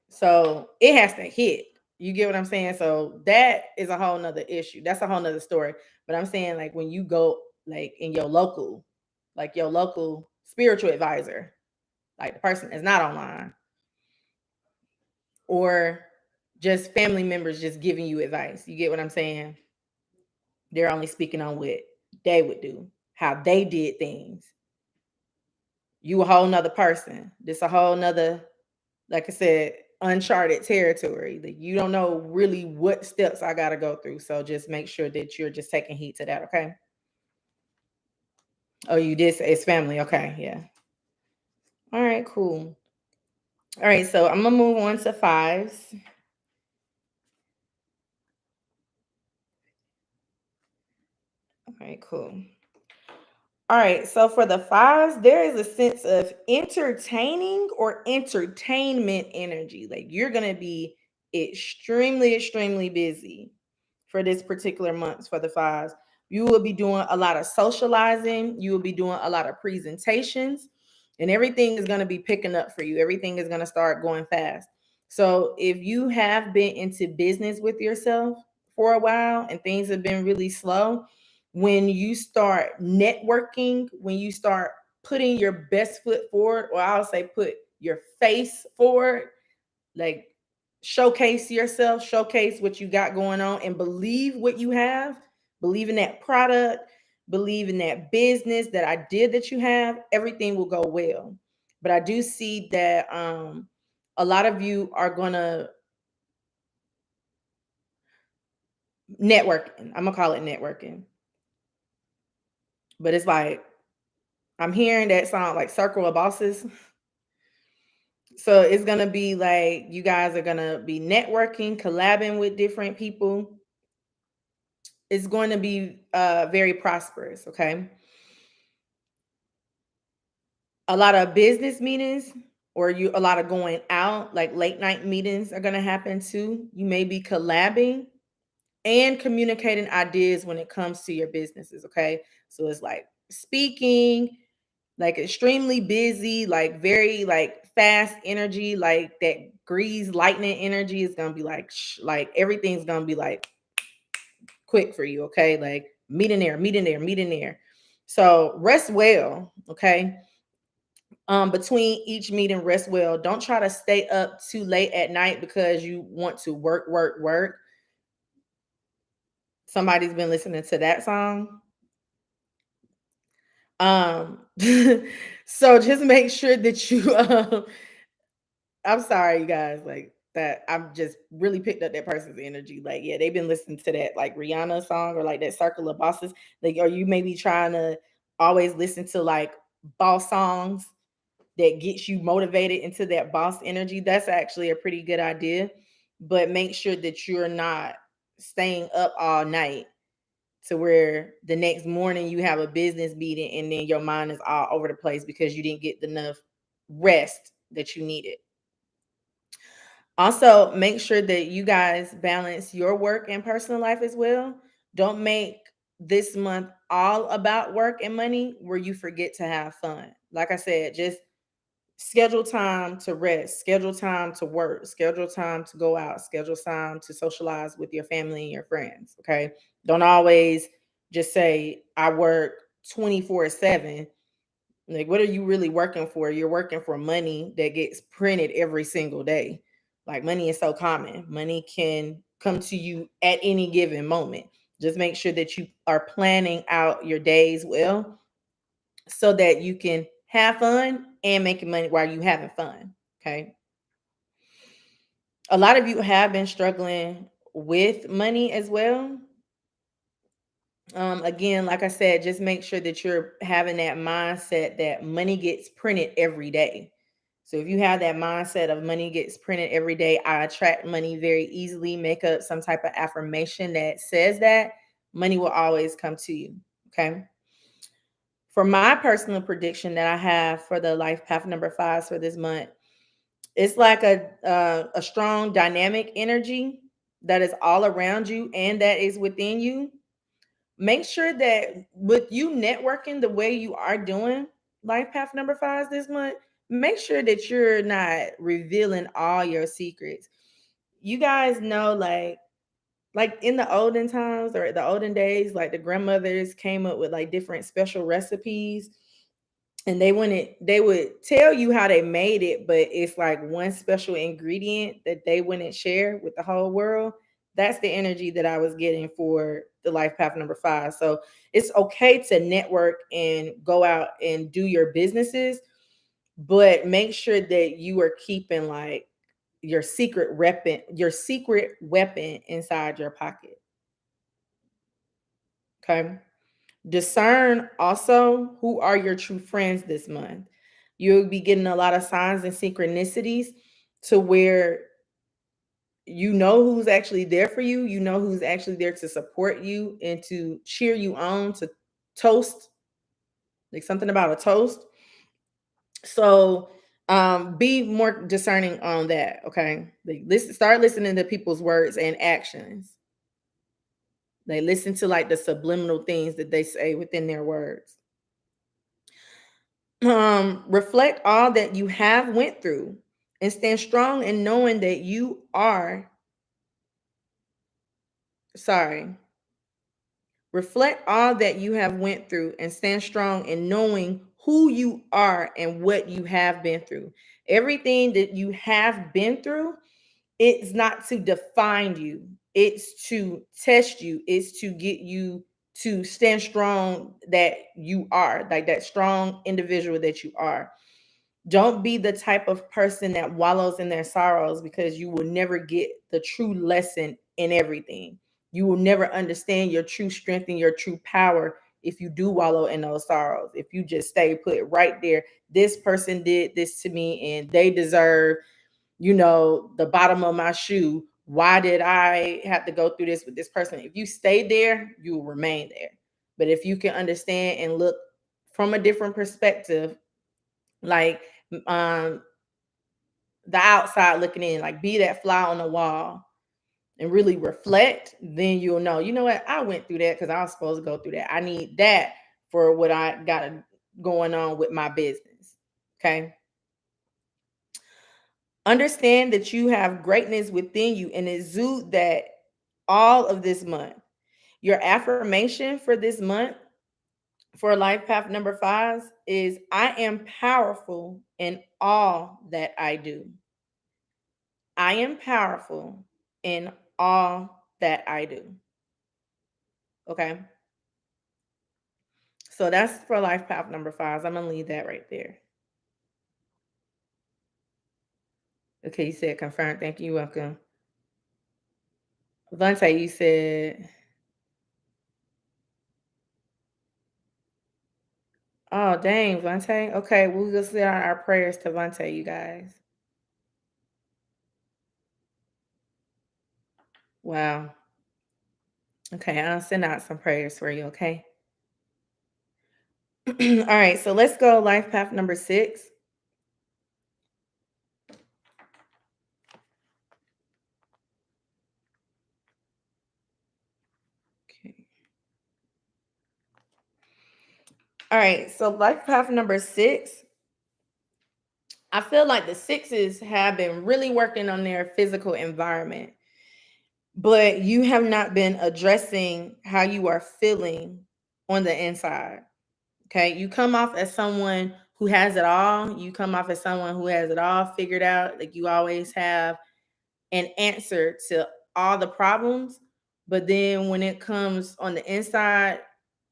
So it has to hit. You get what I'm saying? So that is a whole nother issue. That's a whole nother story. But I'm saying like when you go like in your local, like your local spiritual advisor, like the person is not online, or just family members just giving you advice. You get what I'm saying? They're only speaking on what they would do, how they did things. You a whole nother person. This a whole nother, like I said, uncharted territory that you don't know really what steps I gotta go through. So just make sure that you're just taking heed to that, okay? Oh, you did say it's family. Okay, yeah. All right, cool. All right, so I'm gonna move on to fives. All right, cool. All right, so for the fives, there is a sense of entertaining or entertainment energy. Like you're gonna be extremely, extremely busy for this particular month for the fives. You will be doing a lot of socializing, you will be doing a lot of presentations, and everything is gonna be picking up for you. Everything is gonna start going fast. So if you have been into business with yourself for a while and things have been really slow, when you start networking, when you start putting your best foot forward, or I'll say put your face forward, like showcase yourself, showcase what you got going on, and believe what you have, believe in that product, believe in that business, that idea that you have, everything will go well. But I do see that a lot of you are gonna networking. I'm gonna call it networking, but it's like I'm hearing that sound like circle of bosses. So it's gonna be like you guys are gonna be networking, collabing with different people. It's going to be very prosperous. Okay, a lot of business meetings or you a lot of going out, like late night meetings are gonna happen too. You may be collabing and communicating ideas when it comes to your businesses. Okay, so it's like speaking, like extremely busy, like very like fast energy, like that grease lightning energy is gonna be like like everything's gonna be like quick for you. Okay, like meet in there, meet in there, meet in there. So rest well. Okay, between each meeting, rest well. Don't try to stay up too late at night because you want to work, work, work. Somebody's been listening to that song. Um, so just make sure that you I'm sorry, you guys, like that. I'm just really picked up that person's energy. Like, yeah, they've been listening to that like Rihanna song or like that Circle of Bosses. Like, or you may be trying to always listen to like boss songs that gets you motivated into that boss energy. That's actually a pretty good idea. But make sure that you're not staying up all night to where the next morning you have a business meeting and then your mind is all over the place because you didn't get enough rest that you needed. Also, make sure that you guys balance your work and personal life as well. Don't make this month all about work and money where you forget to have fun. Like I said, just schedule time to rest, schedule time to work, schedule time to go out, schedule time to socialize with your family and your friends. Okay. Don't always just say, I work 24/7. Like, what are you really working for? You're working for money that gets printed every single day. Like, money is so common. Money can come to you at any given moment. Just make sure that you are planning out your days well so that you can have fun and making money while you having fun. Okay. A lot of you have been struggling with money as well. Again, like I said, just make sure that you're having that mindset that money gets printed every day. So if you have that mindset of money gets printed every day, I attract money very easily. Make up some type of affirmation that says that money will always come to you. Okay. For my personal prediction that I have for the life path number 5 for this month, it's like a strong dynamic energy that is all around you and that is within you. Make sure that with you networking the way you are doing life path number 5 this month, make sure that you're not revealing all your secrets. You guys know, like in the olden times or the olden days, like the grandmothers came up with like different special recipes and they would tell you how they made it, but it's like one special ingredient that they wouldn't share with the whole world. That's the energy that I was getting for the life path number 5. So it's okay to network and go out and do your businesses, but make sure that you are keeping like your secret weapon inside your pocket. Okay. Discern also who are your true friends this month. You'll be getting a lot of signs and synchronicities to where you know who's actually there for you, you know who's actually there to support you and to cheer you on, to toast, like something about a toast. So be more discerning on that, okay? Like listen, start listening to people's words and actions. They listen to like the subliminal things that they say within their words. Reflect all that you have went through and stand strong in knowing that you are sorry. Reflect all that you have went through and stand strong in knowing who you are and what you have been through. Everything that you have been through, it's not to define you. It's to test you. It's to get you to stand strong that you are, like that strong individual that you are. Don't be the type of person that wallows in their sorrows because you will never get the true lesson in everything. You will never understand your true strength and your true power if you do wallow in those sorrows, if you just stay put right there. This person did this to me and they deserve, the bottom of my shoe. Why did I have to go through this with this person? If you stay there, you will remain there. But if you can understand and look from a different perspective, like um the outside looking in, like be that fly on the wall and really reflect, then you'll know, you know what, I went through that because I was supposed to go through that. I need that for what I got going on with my business. Okay. Understand that you have greatness within you and exude that all of this month. Your affirmation for this month for life path number 5 is I am powerful in all that I do. I am powerful in all that I do. Okay. So that's for life path number 5. I'm going to leave that right there. Okay. You said confirm. Thank you. You're welcome. Vante, you said, oh, dang, Vante. Okay. We'll just send out our prayers to Vante, you guys. Wow. Okay. I'll send out some prayers for you. Okay. All right. So let's go life path number 6. Okay. All right. So life path number 6. I feel like the 6s have been really working on their physical environment, but you have not been addressing how you are feeling on the inside. Okay. You come off as someone who has it all. You come off as someone who has it all figured out. Like you always have an answer to all the problems. But then when it comes on the inside,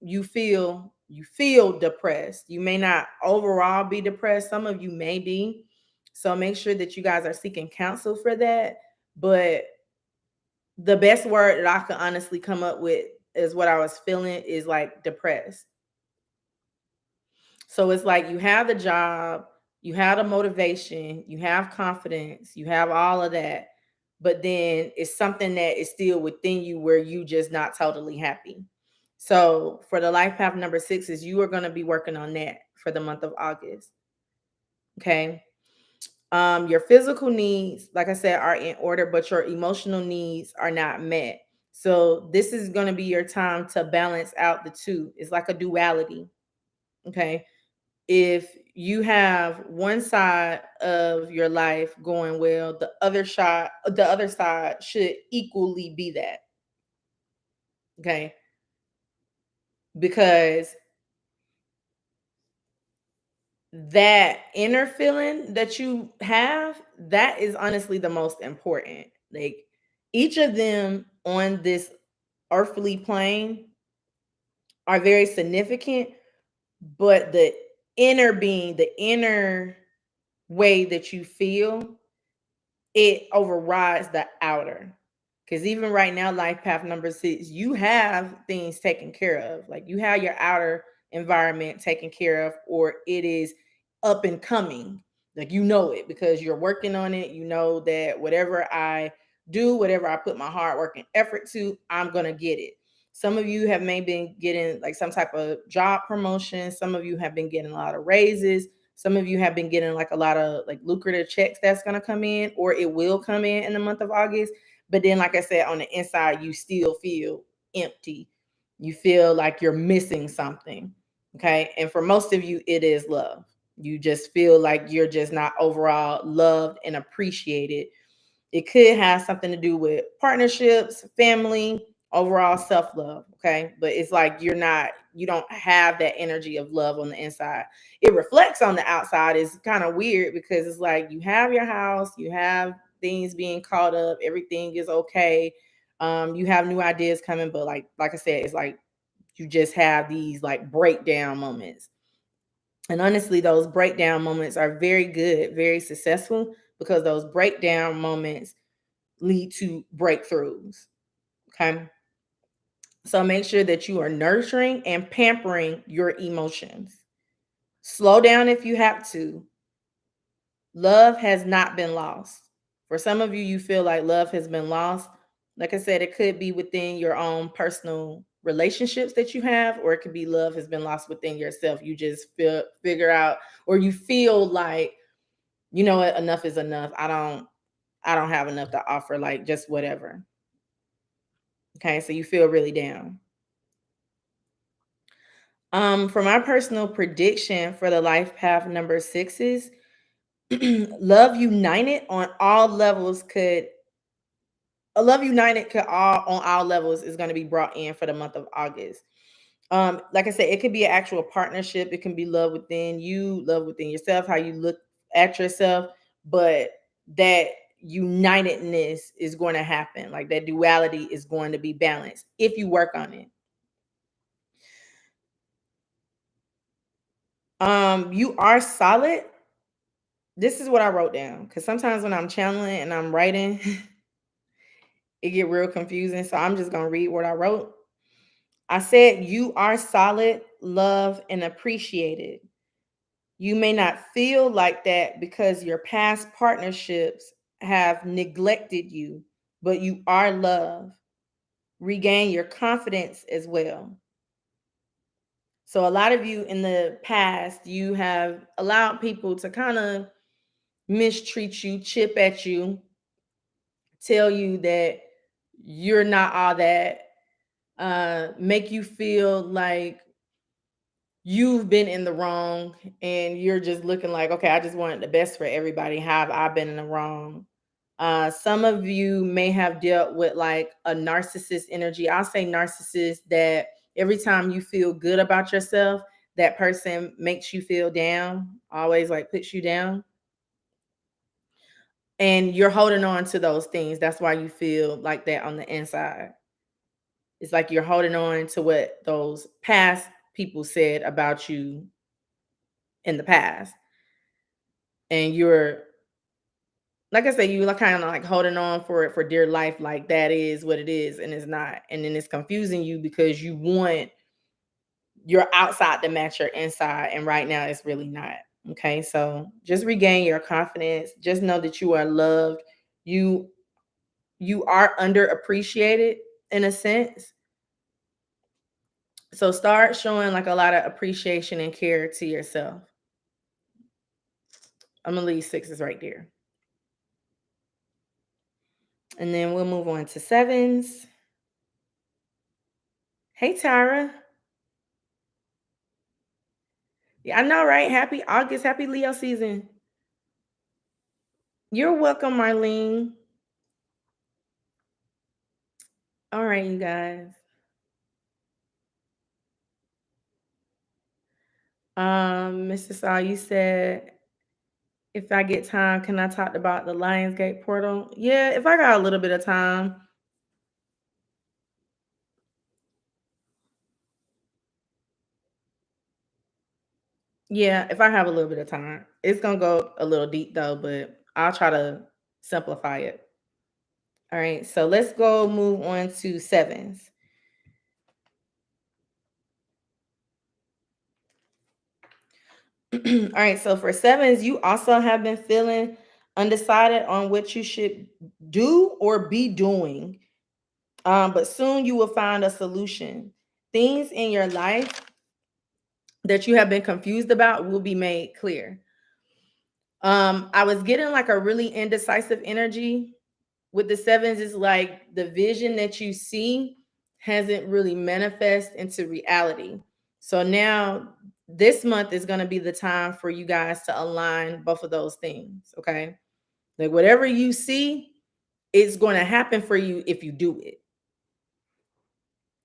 you feel depressed. You may not overall be depressed. Some of you may be. So make sure that you guys are seeking counsel for that. But the best word that I could honestly come up with is what I was feeling is like depressed. So it's like you have the job, you have the motivation, you have confidence, you have all of that, but then it's something that is still within you where you just not totally happy. So for the life path number 6 is you are going to be working on that for the month of August. Okay. Your physical needs, like I said, are in order, but your emotional needs are not met. So this is going to be your time to balance out the two. It's like a duality. Okay. If you have one side of your life going well, the other side should equally be that. Okay. Because that inner feeling that you have, that is honestly the most important. Like each of them on this earthly plane are very significant, but the inner being, the inner way that you feel, it overrides the outer. Because even right now, life path number 6, you have things taken care of. Like you have your outer environment taken care of, or it is up and coming. Like you know it because you're working on it. You know that whatever I do, whatever I put my hard work and effort to, I'm going to get it. Some of you have maybe been getting like some type of job promotion. Some of you have been getting a lot of raises. Some of you have been getting like a lot of like lucrative checks that's going to come in, or it will come in the month of August. But then, like I said, on the inside, you still feel empty. You feel like you're missing something. Okay. And for most of you, it is love. You just feel like you're just not overall loved and appreciated. It could have something to do with partnerships, family, overall self love. Okay. But it's like you don't have that energy of love on the inside. It reflects on the outside. Is kind of weird because it's like you have your house, you have things being caught up, everything is okay. You have new ideas coming, but like I said, it's like you just have these like breakdown moments. And honestly, those breakdown moments are very good, very successful because those breakdown moments lead to breakthroughs. Okay. So make sure that you are nurturing and pampering your emotions. Slow down if you have to. Love has not been lost. For some of you, you feel like love has been lost. Like I said, it could be within your own personal relationships that you have, or it could be love has been lost within yourself. You just figure out, or you feel like, you know what, enough is enough. I don't have enough to offer, like just whatever. Okay, so you feel really down. For my personal prediction for the life path number sixes, love united on all levels could a love united could all on all levels is going to be brought in for the month of August. Like I said, it could be an actual partnership. It can be love within you, love within yourself, how you look at yourself, but that unitedness is going to happen. Like that duality is going to be balanced if you work on it. You are solid. This is what I wrote down because sometimes when I'm channeling and I'm writing, it get real confusing. So I'm just gonna read what I wrote. I said, you are solid, loved, and appreciated. You may not feel like that because your past partnerships have neglected you, but you are loved. Regain your confidence as well. So, a lot of you in the past, you have allowed people to kind of mistreat you, chip at you, tell you that you're not all that, make you feel like you've been in the wrong and you're just looking like, okay, I just want the best for everybody. How have I been in the wrong? Some of you may have dealt with like a narcissist energy. I'll say narcissist that every time you feel good about yourself, that person makes you feel down, always like puts you down. And you're holding on to those things. That's why you feel like that on the inside. It's like you're holding on to what those past people said about you in the past. And you're, like I said, you like kind of like holding on for it for dear life, like that is what it is, and it's not. And then it's confusing you because you want your outside to match your inside, and right now it's really not. Okay, so just regain your confidence. Just know that you are loved. You you are underappreciated in a sense. So start showing like a lot of appreciation and care to yourself. I'm gonna leave sixes right there. And then we'll move on to sevens. Hey Tyra. Yeah, I know, right? Happy August, happy Leo season. You're welcome, Marlene. All right, you guys. Mr. Saw, you said if I get time, can I talk about the Lionsgate portal? Yeah, if I got a little bit of time. Yeah, if I have a little bit of time. It's gonna go a little deep though, but I'll try to simplify it. All right, so let's go move on to sevens. All right, so for sevens, you also have been feeling undecided on what you should do or be doing. But soon you will find a solution. Things in your life that you have been confused about will be made clear. I was getting like a really indecisive energy with the sevens. Is like the vision that you see hasn't really manifest into reality. So now this month is going to be the time for you guys to align both of those things. Okay. Like whatever you see, it's going to happen for you if you do it.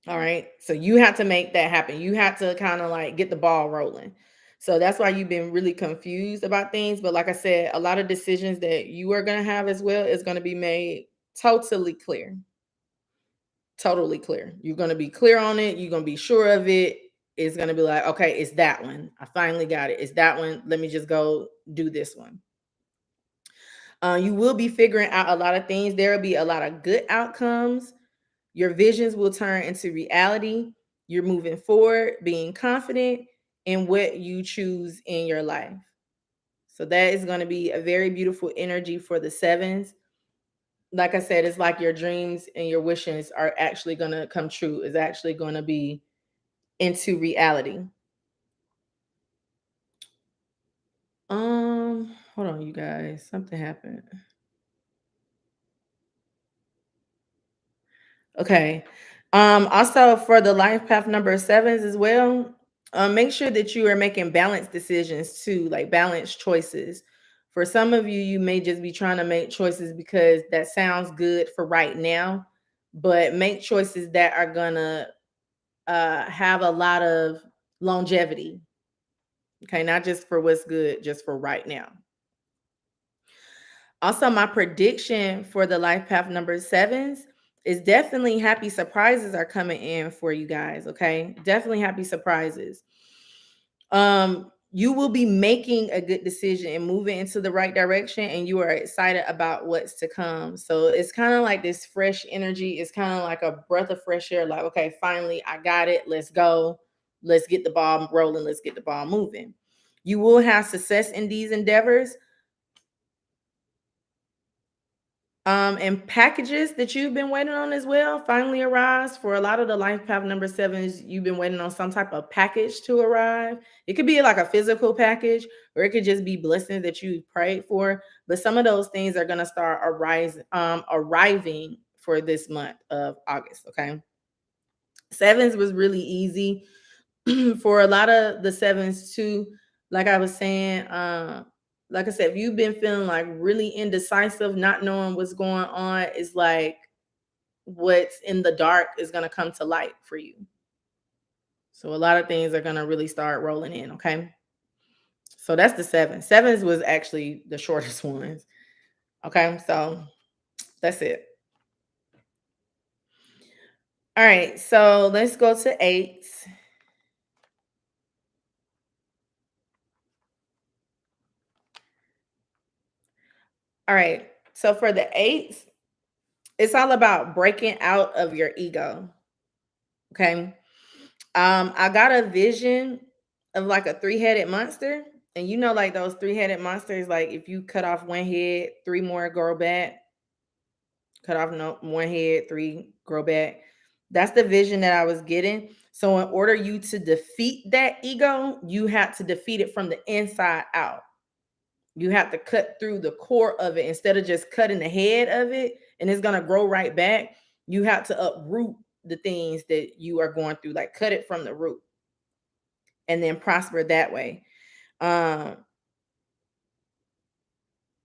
All right. So you have to make that happen. You have to kind of like get the ball rolling. So that's why you've been really confused about things. But like I said, a lot of decisions that you are going to have as well is going to be made totally clear. Totally clear. You're going to be clear on it. You're going to be sure of it. It's going to be like, okay, it's that one. I finally got it. It's that one. Let me just go do this one. You will be figuring out a lot of things. There will be a lot of good outcomes. Your visions will turn into reality. You're moving forward, being confident in what you choose in your life. So that is going to be a very beautiful energy for the sevens. Like I said, it's like your dreams and your wishes are actually going to come true. It's actually going to be into reality. Hold on, you guys. Something happened. Okay. Also for the life path number sevens as well, make sure that you are making balanced decisions too, like balanced choices. For some of you, you may just be trying to make choices because that sounds good for right now, but make choices that are gonna have a lot of longevity. Okay, not just for what's good, just for right now. Also, my prediction for the life path number sevens is definitely happy surprises are coming in for you guys. Okay, definitely happy surprises. You will be making a good decision and moving into the right direction, and you are excited about what's to come. So it's kind of like this fresh energy. It's kind of like a breath of fresh air. Like, okay, finally, I got it. Let's go. Let's get the ball rolling. Let's get the ball moving. You will have success in these endeavors. And packages that you've been waiting on as well finally arrives. For a lot of the life path number sevens, you've been waiting on some type of package to arrive. It could be like a physical package, or it could just be blessings that you prayed for. But some of those things are gonna start arriving for this month of August. Okay, sevens was really easy for a lot of the sevens too. Like I was saying, like I said, if you've been feeling like really indecisive, not knowing what's going on, it's like what's in the dark is going to come to light for you. So a lot of things are going to really start rolling in. Okay. So that's the seven. Sevens was actually the shortest ones. Okay. So that's it. All right. So let's go to eights. All right. So for the eights, it's all about breaking out of your ego. Okay. I got a vision of like a three-headed monster. And you know, like those three-headed monsters, like if you cut off one head, three more grow back, cut off no one head, three grow back. That's the vision that I was getting. So in order you to defeat that ego, you have to defeat it from the inside out. You have to cut through the core of it instead of just cutting the head of it and it's gonna grow right back. You have to uproot the things that you are going through, like cut it from the root and then prosper that way. Um,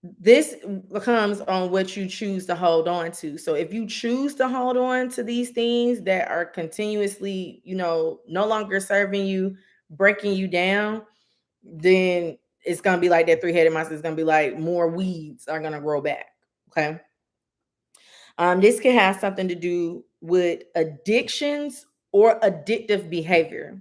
this becomes on what you choose to hold on to. So if you choose to hold on to these things that are continuously, no longer serving you, breaking you down, then it's gonna be like that three-headed monster. It's gonna be like more weeds are gonna grow back. Okay. This can have something to do with addictions or addictive behavior.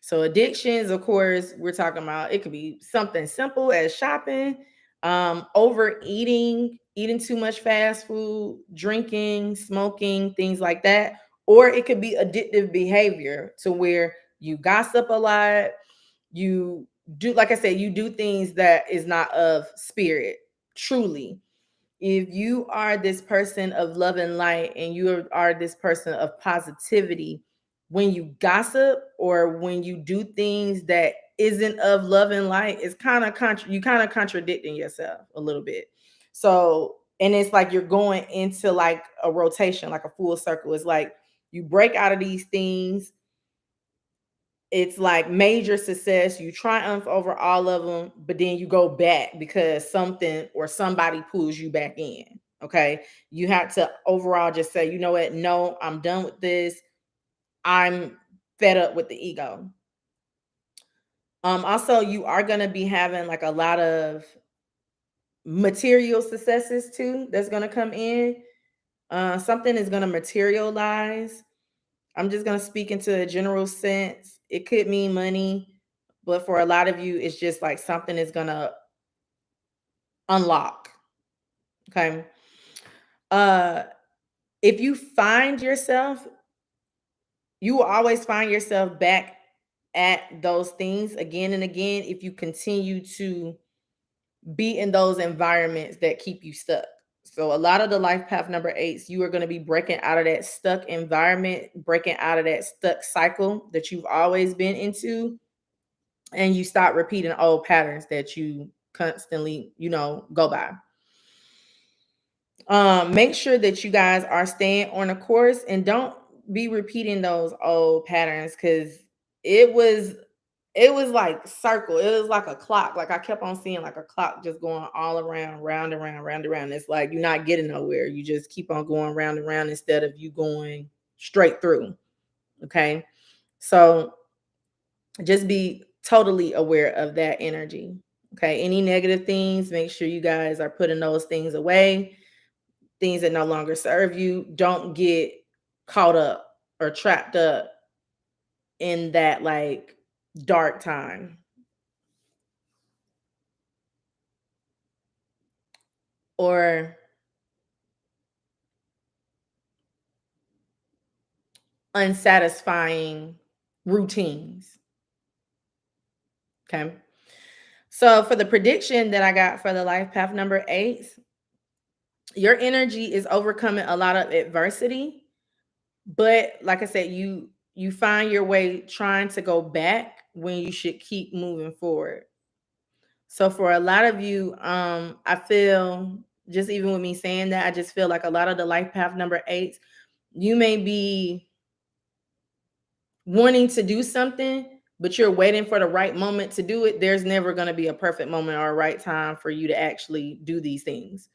So addictions, of course, we're talking about it could be something simple as shopping, overeating, eating too much fast food, drinking, smoking, things like that. Or it could be addictive behavior to where you gossip a lot, you do, like I said, you do things that is not of spirit, truly. If you are this person of love and light and you are this person of positivity, when you gossip or when you do things that isn't of love and light, it's kind of you kind of contradicting yourself a little bit. So, and it's like you're going into like a rotation, like a full circle. It's like you break out of these things, it's like major success. You triumph over all of them, but then you go back because something or somebody pulls you back in. Okay. You have to overall just say, you know what? No, I'm done with this. I'm fed up with the ego. Also, you are going to be having like a lot of material successes too that's going to come in. Something is going to materialize. I'm just going to speak into a general sense. It could mean money, but for a lot of you, it's just like something is going to unlock. Okay. Uh, If you find yourself, you will always find yourself back at those things again and again if you continue to be in those environments that keep you stuck. So a lot of the life path number eights, you are going to be breaking out of that stuck environment, breaking out of that stuck cycle that you've always been into, and you start repeating old patterns that you constantly, go by. Make sure that you guys are staying on a course and don't be repeating those old patterns because it was it was like circle. It was like a clock. Like I kept on seeing like a clock just going all around, round and round, round and round. It's like you're not getting nowhere. You just keep on going round and round instead of you going straight through. Okay. So just be totally aware of that energy. Okay. Any negative things, make sure you guys are putting those things away, things that no longer serve you. Don't get caught up or trapped up in that like dark time or unsatisfying routines. Okay. So for the prediction that I got for the life path number eight, your energy is overcoming a lot of adversity, but like I said, you find your way trying to go back when you should keep moving forward. So for a lot of you, I feel just even with me saying that, I just feel like a lot of the life path number eight, you may be wanting to do something, but you're waiting for the right moment to do it. There's never going to be a perfect moment or a right time for you to actually do these things.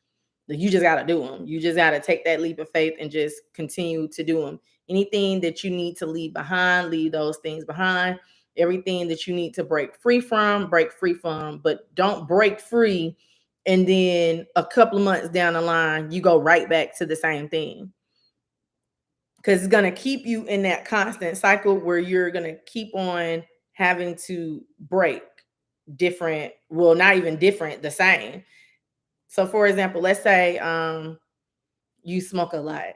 You just got to do them. You just got to take that leap of faith and just continue to do them. Anything that you need to leave behind, leave those things behind. Everything that you need to break free from, but don't break free. And then a couple of months down the line, you go right back to the same thing because it's going to keep you in that constant cycle where you're going to keep on having to break different, well, not even different, the same. So for example, let's say you smoke a lot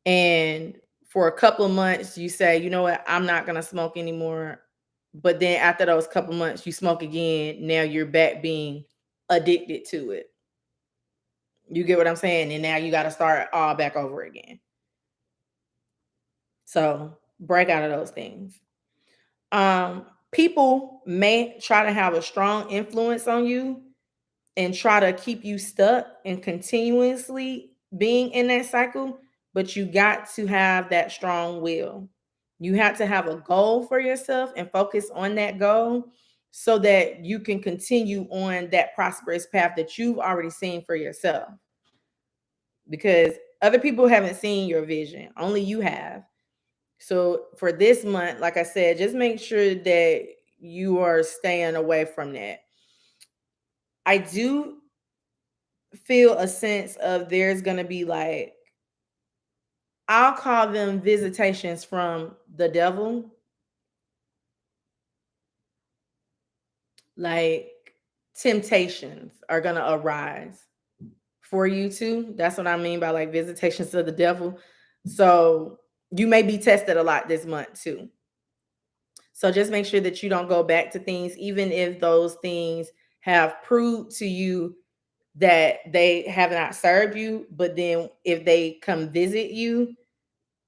and for a couple of months you say, you know what, I'm not going to smoke anymore. But then after those couple of months you smoke again. Now you're back being addicted to it. You get what I'm saying? And now you got to start all back over again. So break out of those things. People may try to have a strong influence on you and try to keep you stuck and continuously being in that cycle, but you got to have that strong will. You have to have a goal for yourself and focus on that goal so that you can continue on that prosperous path that you've already seen for yourself. Because other people haven't seen your vision, only you have. So for this month, like I said, just make sure that you are staying away from that. I do feel a sense of there's going to be like, I'll call them visitations from the devil. Like temptations are going to arise for you too. That's what I mean by like visitations of the devil. So you may be tested a lot this month too. So just make sure that you don't go back to things, even if those things have proved to you that they have not served you. But then if they come visit you,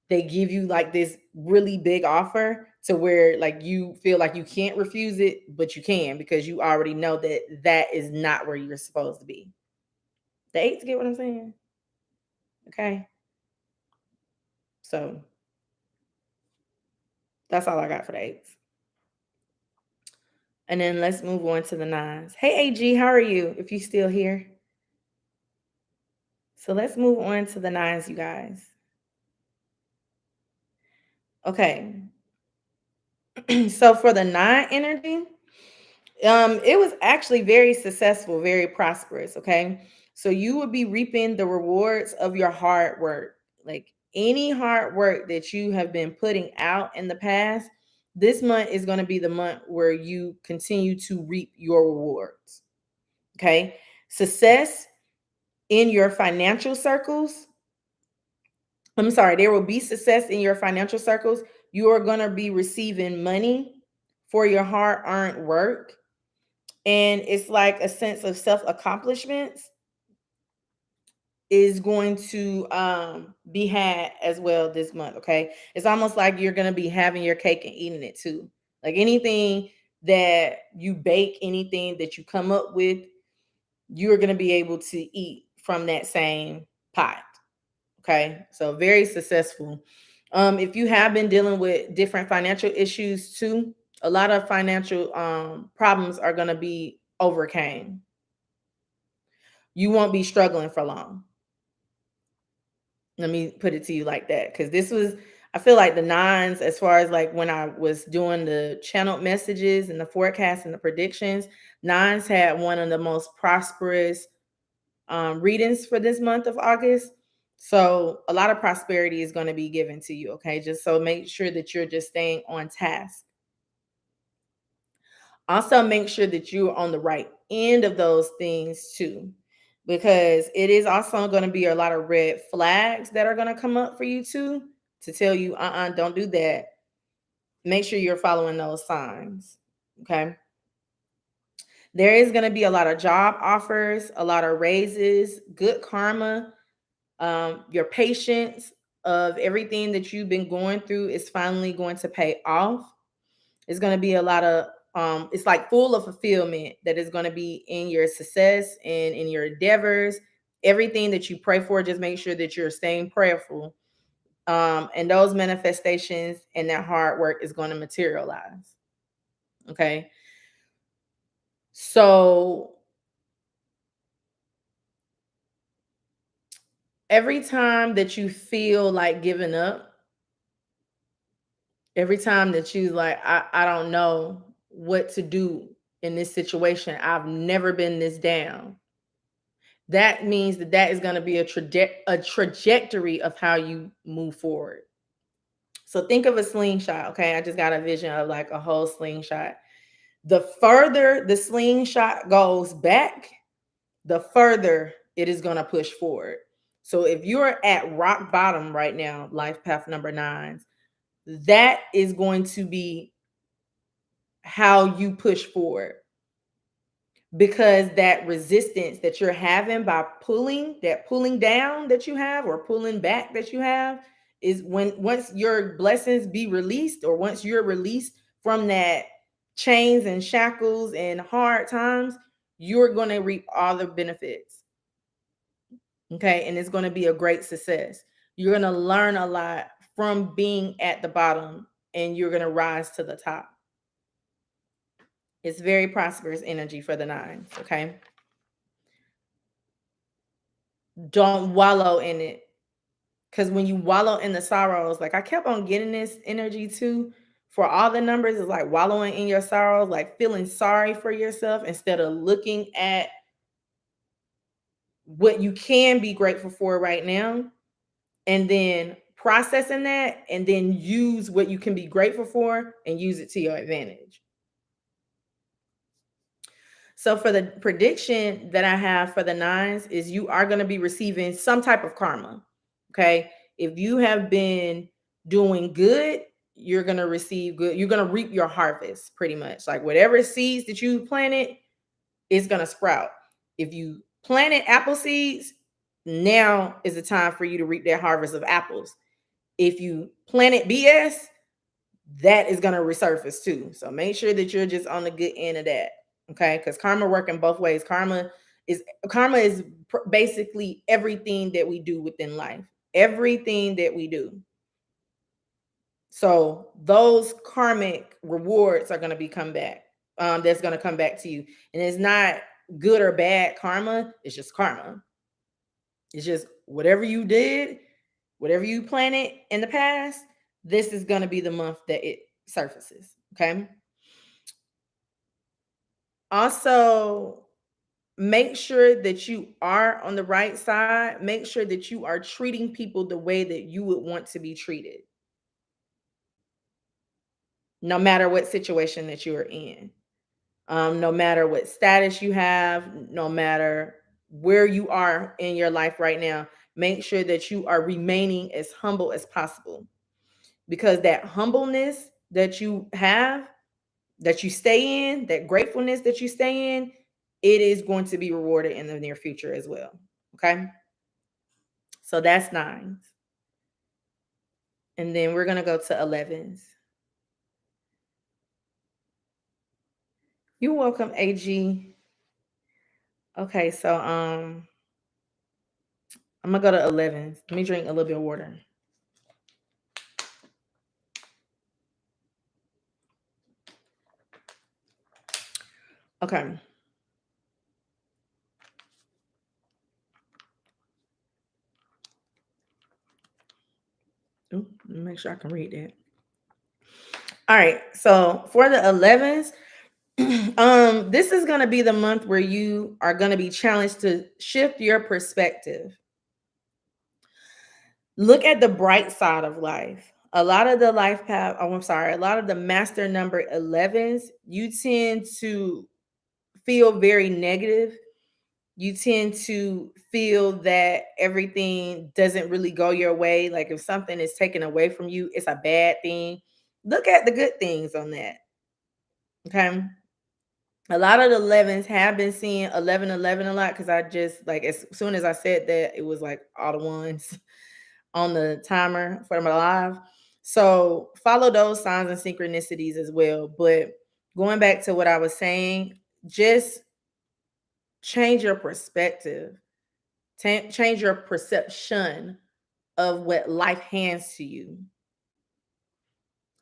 they give you like this really big offer to where like you feel like you can't refuse it, but you can because you already know that that is not where you're supposed to be. The eights, get what I'm saying? Okay. So that's all I got for the eights. And then let's move on to the nines. Hey, AG, how are you? If you still here. So let's move on to the nines, you guys. Okay. So for the nine energy, it was actually very successful, very prosperous. Okay. So you will be reaping the rewards of your hard work. Like any hard work that you have been putting out in the past, this month is going to be the month where you continue to reap your rewards. Okay. Success in your financial circles I'm sorry, there will be success in your financial circles. You are going to be receiving money for your hard earned work. And it's like a sense of self accomplishments is going to be had as well this month. Okay. It's almost like you're going to be having your cake and eating it too. Like anything that you bake, anything that you come up with, you're going to be able to eat from that same pot. Okay. So very successful. If you have been dealing with different financial issues too, a lot of financial problems are going to be overcame. You won't be struggling for long. Let me put it to you like that. Because this was, I feel like the nines, as far as like when I was doing the channeled messages and the forecasts and the predictions, nines had one of the most prosperous readings for this month of August. So a lot of prosperity is going to be given to you. Okay. Just so make sure that you're just staying on task. Also, make sure that you're on the right end of those things too, because it is also going to be a lot of red flags that are going to come up for you too to tell you, don't do that. Make sure you're following those signs. Okay. There is going to be a lot of job offers, a lot of raises, good karma. Your patience of everything that you've been going through is finally going to pay off. It's going to be a lot of it's like full of fulfillment that is going to be in your success and in your endeavors. Everything that you pray for, just make sure that you're staying prayerful. And those manifestations and that hard work is going to materialize. Okay. So every time that you feel like giving up, every time that you like, I don't know what to do in this situation, I've never been this down, that means that that is going to be a trajectory of how you move forward. So think of a slingshot. Okay. I just got a vision of like a whole slingshot. The further the slingshot goes back, the further it is going to push forward. So if you're at rock bottom right now, life path number 9, that is going to be how you push forward, because that resistance that you're having by pulling down that you have, or pulling back that you have, is when once your blessings be released, or once you're released from that chains and shackles and hard times, you're going to reap all the benefits. Okay. And it's going to be a great success. You're going to learn a lot from being at the bottom, and you're going to rise to the top. It's very prosperous energy for the 9s. Okay. Don't wallow in it. Because when you wallow in the sorrows, like I kept on getting this energy too for all the numbers, is like wallowing in your sorrows, like feeling sorry for yourself instead of looking at what you can be grateful for right now, and then processing that, and then use what you can be grateful for and use it to your advantage. So for the prediction that I have for the 9s is you are going to be receiving some type of karma. Okay. If you have been doing good, you're going to receive good. You're going to reap your harvest pretty much. Like whatever seeds that you planted, it's going to sprout. If you planted apple seeds, now is the time for you to reap that harvest of apples. If you planted BS, that is going to resurface too. So make sure that you're just on the good end of that. Okay. Because karma working both ways. Karma is basically everything that we do within life, everything that we do. So those karmic rewards are going to be come back. That's going to come back to you. And it's not good or bad karma. It's just karma. It's just whatever you did, whatever you planted in the past, this is going to be the month that it surfaces. Okay. Also, make sure that you are on the right side. Make sure that you are treating people the way that you would want to be treated, no matter what situation that you are in, no matter what status you have, no matter where you are in your life right now. make sure that you are remaining as humble as possible, because that humbleness that you have, that you stay in, that gratefulness that you stay in, it is going to be rewarded in the near future as well. Okay. So that's nines. And then we're going to go to 11s. You're welcome, AG. Okay. So, I'm going to go to 11s. Let me drink a little bit of water. Okay. Ooh, let me make sure I can read that. All right. So for the 11s, this is going to be the month where you are going to be challenged to shift your perspective. Look at the bright side of life. A lot of the life path, oh, I'm sorry, a lot of the master number 11s, you tend to feel very negative. You tend to feel that everything doesn't really go your way. Like if something is taken away from you, it's a bad thing. Look at the good things on that. Okay. A lot of the 11s have been seeing 1111 a lot, because I just like, as soon as I said that, it was like all the ones on the timer for my live. So follow those signs and synchronicities as well. But going back to what I was saying, just change your perspective, change your perception of what life hands to you.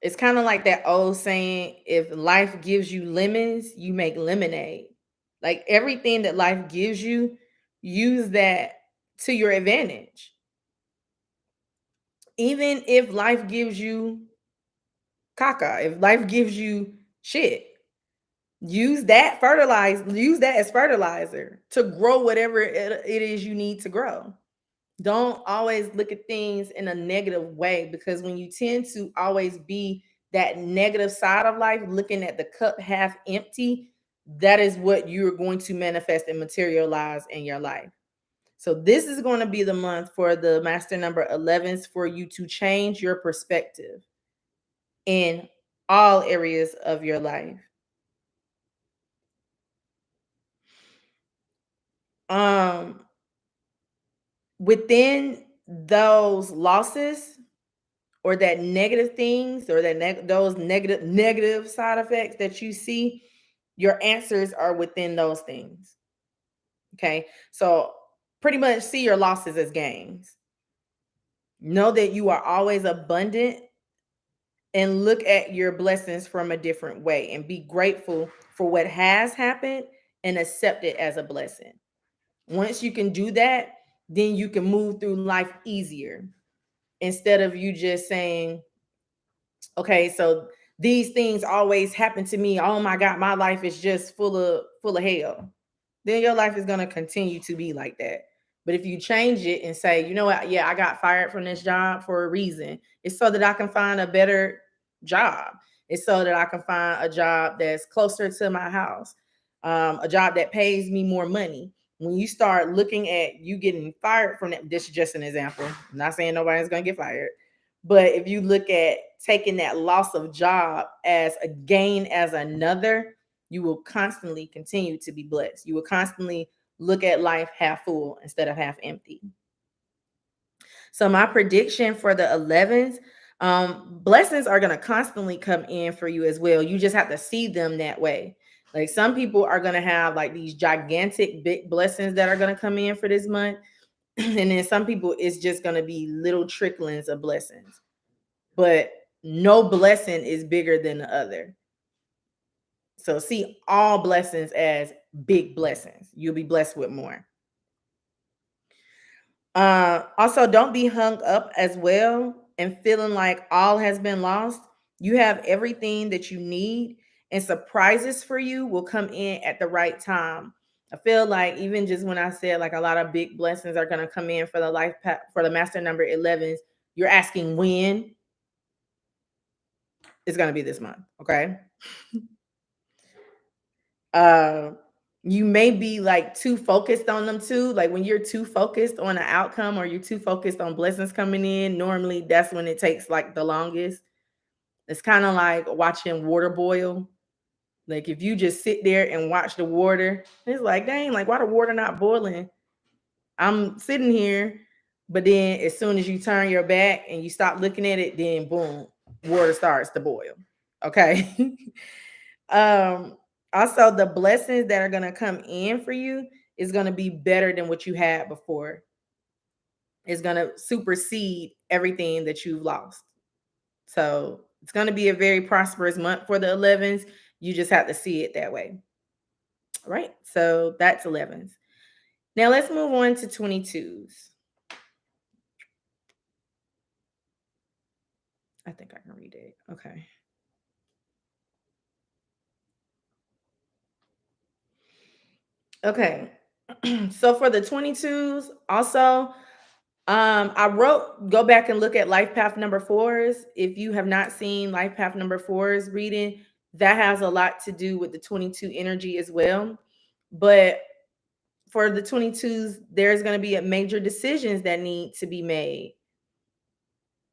It's kind of like that old saying, if life gives you lemons, you make lemonade. Like everything that life gives you, use that to your advantage. Even if life gives you caca, if life gives you shit, use that as fertilizer to grow whatever it is you need to grow. Don't always look at things in a negative way, because when you tend to always be that negative side of life, looking at the cup half empty, that is what you're going to manifest and materialize in your life. So this is going to be the month for the master number 11s for you to change your perspective in all areas of your life. Um Within those losses, or that negative things, or that those negative side effects that you see, your answers are within those things. Okay, so pretty much see your losses as gains. Know that you are always abundant, and look at your blessings from a different way, and be grateful for what has happened and accept it as a blessing. Once you can do that, then you can move through life easier, instead of you just saying, okay, so these things always happen to me. Oh my God, my life is just full of hell. Then your life is gonna continue to be like that. But if you change it and say, you know what, yeah, I got fired from this job for a reason. It's so that I can find a better job. It's so that I can find a job that's closer to my house, a job that pays me more money. When you start looking at you getting fired from that, this is just an example. I'm not saying nobody's gonna get fired, but if you look at taking that loss of job as a gain as another, you will constantly continue to be blessed. You will constantly look at life half full instead of half empty. So my prediction for the 11s, blessings are going to constantly come in for you as well. You just have to see them that way. Like some people are going to have like these gigantic big blessings that are going to come in for this month. And then some people, it's just going to be little tricklings of blessings. But no blessing is bigger than the other. So see all blessings as big blessings. You'll be blessed with more. Also, don't be hung up as well and feeling like all has been lost. You have everything that you need, and surprises for you will come in at the right time. I feel like even just when I said like a lot of big blessings are going to come in for the life path, for the master number 11s, you're asking when. It's going to be this month. Okay. Uh, You may be like too focused on them too. Like when you're too focused on an outcome or you're too focused on blessings coming in, normally that's when it takes like the longest. It's kind of like watching water boil. Like if you just sit there and watch the water, it's like, dang, like why the water not boiling? I'm sitting here, but then as soon as you turn your back and you stop looking at it, then boom, water starts to boil. Okay. um, Also the blessings that are gonna come in for you is gonna be better than what you had before. It's gonna supersede everything that you've lost. So it's gonna be a very prosperous month for the 11s. You just have to see it that way. All right. So that's 11s. Now let's move on to 22s. I think I can read it. Okay. Okay. So for the 22s, also, I wrote go back and look at life path number fours. If you have not seen life path number fours reading, that has a lot to do with the 22 energy as well. But for the 22s, there's going to be a major decisions that need to be made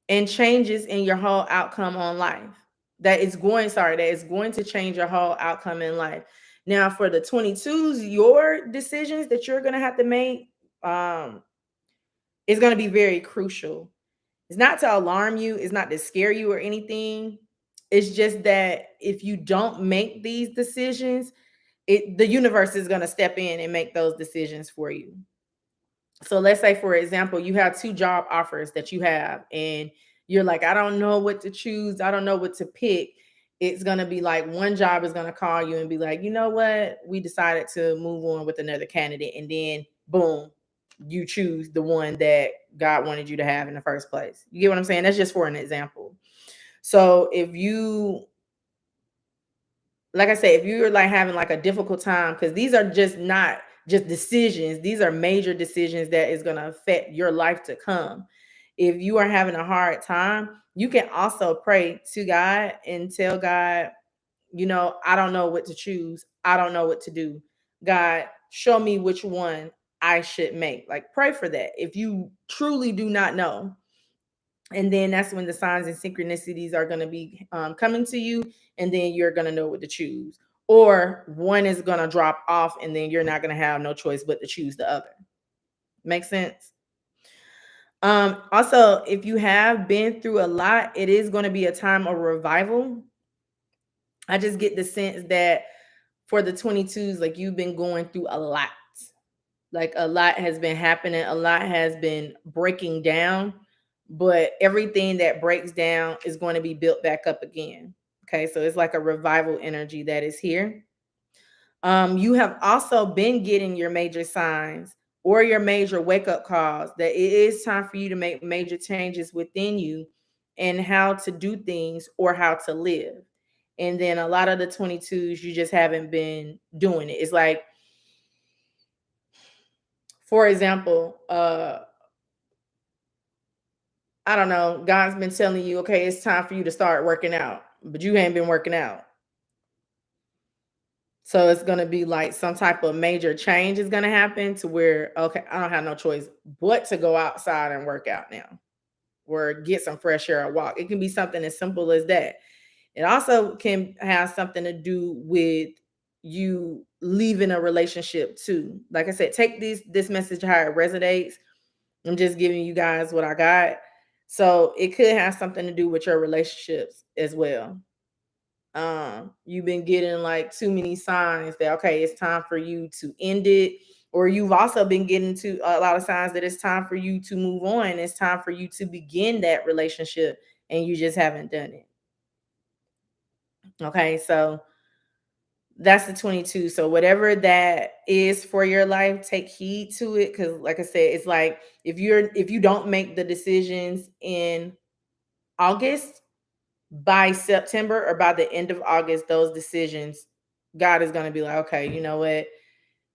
and changes in your whole outcome on life. That is going to change your whole outcome in life. Now for the 22s, your decisions that you're going to have to make um is going to be very crucial. It's not to alarm you, it's not to scare you or anything. It's just that if you don't make these decisions, the universe is going to step in and make those decisions for you. So let's say, for example, you have two job offers that you have, and you're like, I don't know what to choose. I don't know what to pick. It's going to be like one job is going to call you and be like, you know what? We decided to move on with another candidate. And then, boom, you choose the one that God wanted you to have in the first place. You get what I'm saying? That's just for an example. So if you, like I said, if you're like having like a difficult time, because these are just not just decisions, these are major decisions that is going to affect your life to come. If you are having a hard time, you can also pray to God and tell God, I don't know what to choose. I don't know what to do. God, show me which one I should make. Like, pray for that if you truly do not know. And then that's when the signs and synchronicities are going to be coming to you, and then you're going to know what to choose, or one is going to drop off and then you're not going to have no choice but to choose the other. Make sense? Also, if you have been through a lot, it is going to be a time of revival. I just get the sense that for the 22s, like you've been going through a lot. Like a lot has been happening, a lot has been breaking down, but everything that breaks down is going to be built back up again. Okay, so it's like a revival energy that is here. You have also been getting your major signs or your major wake up calls that it is time for you to make major changes within you and how to do things or how to live. And then a lot of the 22s, you just haven't been doing it. It's like, for example, I don't know, God's been telling you, okay, it's time for you to start working out, but you ain't been working out. So it's going to be like some type of major change is going to happen to where, okay, I don't have no choice but to go outside and work out now or get some fresh air or walk. It can be something as simple as that. It also can have something to do with you leaving a relationship too. Like I said, take this message how it resonates. I'm just giving you guys what I got. So it could have something to do with your relationships as well. You've been getting like too many signs that okay, it's time for you to end it, or you've also been getting to a lot of signs that it's time for you to move on. It's time for you to begin that relationship, and you just haven't done it. Okay, so that's the 22. So whatever that is for your life, take heed to it, because like I said, it's like if you don't make the decisions in August, by September or by the end of August, those decisions, God is going to be like, okay, you know what?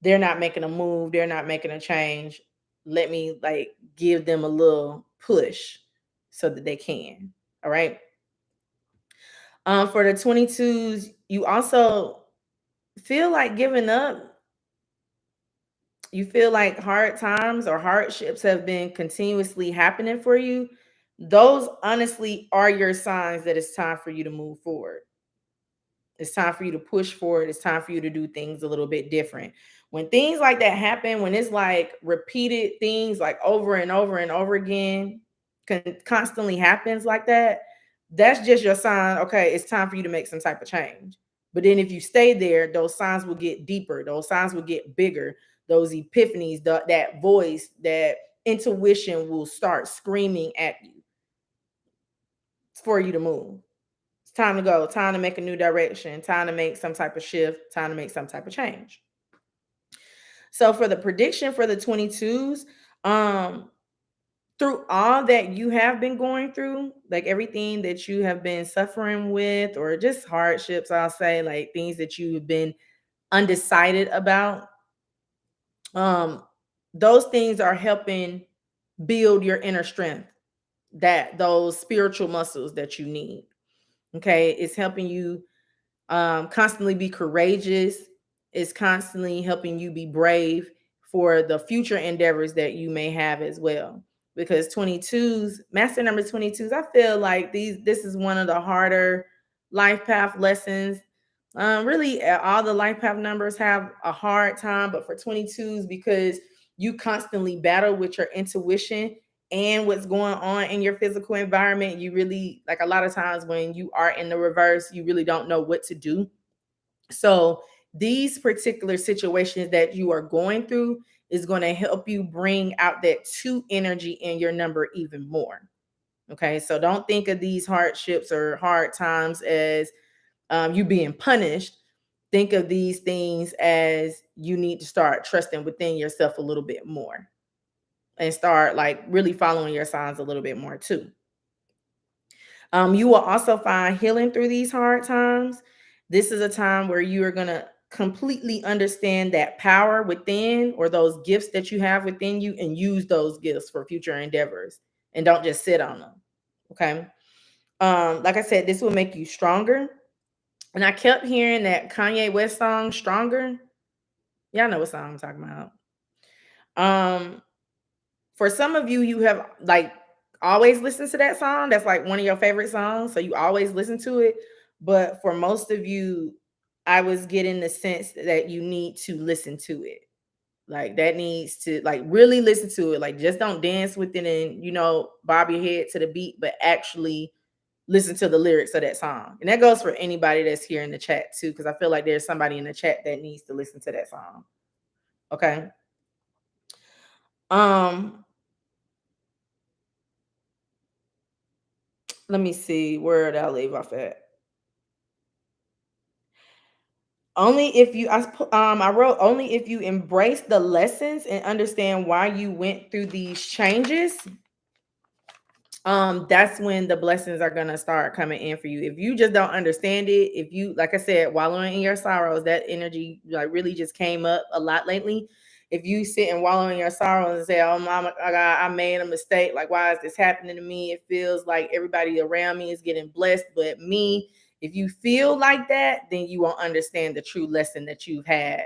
They're not making a move. They're not making a change. Let me like give them a little push so that they can. All right. For the 22s, you also feel like giving up. you feel like hard times or hardships have been continuously happening for you, those honestly are your signs that it's time for you to move forward. It's time for you to push forward. It's time for you to do things a little bit different. When things like that happen, when it's like repeated things like over and over and over again, constantly happens like that, that's just your sign. Okay, it's time for you to make some type of change. But then if you stay there, those signs will get deeper. Those signs will get bigger. Those epiphanies, that voice, that intuition will start screaming at you for you to move. It's time to go, time to make a new direction, time to make some type of shift, time to make some type of change. So for the prediction for the 22s, um, through all that you have been going through, like everything that you have been suffering with, or just hardships, I'll say, like things that you've been undecided about, um, those things are helping build your inner strength, that those spiritual muscles that you need. Okay, it's helping you constantly be courageous. It's constantly helping you be brave for the future endeavors that you may have as well. Because 22s, master number 22s, I feel like this is one of the harder life path lessons. Really, all the life path numbers have a hard time, but for 22s, because you constantly battle with your intuition and what's going on in your physical environment, you really, like, a lot of times when you are in the reverse, you really don't know what to do. So these particular situations that you are going through is going to help you bring out that two energy in your number even more. Okay, so don't think of these hardships or hard times as you being punished. Think of these things as you need to start trusting within yourself a little bit more, and start like really following your signs a little bit more too. You will also find healing through these hard times. This is a time where you are going to completely understand that power within, or those gifts that you have within you, and use those gifts for future endeavors, and don't just sit on them. Okay. Like I said, this will make you stronger. And I kept hearing that Kanye West song, Stronger. Y'all know what song I'm talking about. Um, for some of you, you have like always listened to that song. That's like one of your favorite songs. So you always listen to it. But for most of you, I was getting the sense that you need to listen to it. Like that needs to like really listen to it. Like just don't dance with it and bob your head to the beat, but actually listen to the lyrics of that song. And that goes for anybody that's here in the chat too, because I feel like there's somebody in the chat that needs to listen to that song. Okay. Um, let me see, where did I leave off at? Only if you I wrote, only if you embrace the lessons and understand why you went through these changes, that's when the blessings are gonna start coming in for you. If you just don't understand it, if you, like I said, wallowing in your sorrows, that energy like really just came up a lot lately. If you sit and wallow in your sorrows and say, "Oh, mama, I made a mistake. Like, why is this happening to me? It feels like everybody around me is getting blessed, but me." If you feel like that, then you won't understand the true lesson that you've had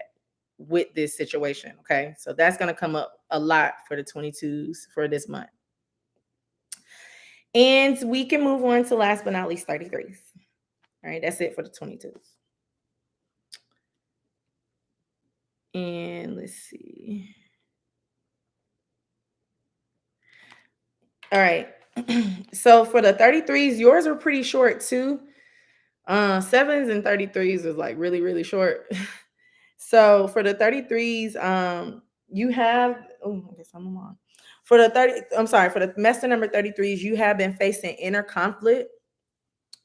with this situation. Okay, so that's gonna come up a lot for the 22s for this month. And we can move on to, last but not least, 33s. All right, that's it for the 22s. And let's see. All right. So for the 33s, yours were pretty short too. Sevens and 33s is like really, really short. So for the 33s, you have, oh, I guess I'm on. For the 30, I'm sorry, for the semester number 33s, you have been facing inner conflict.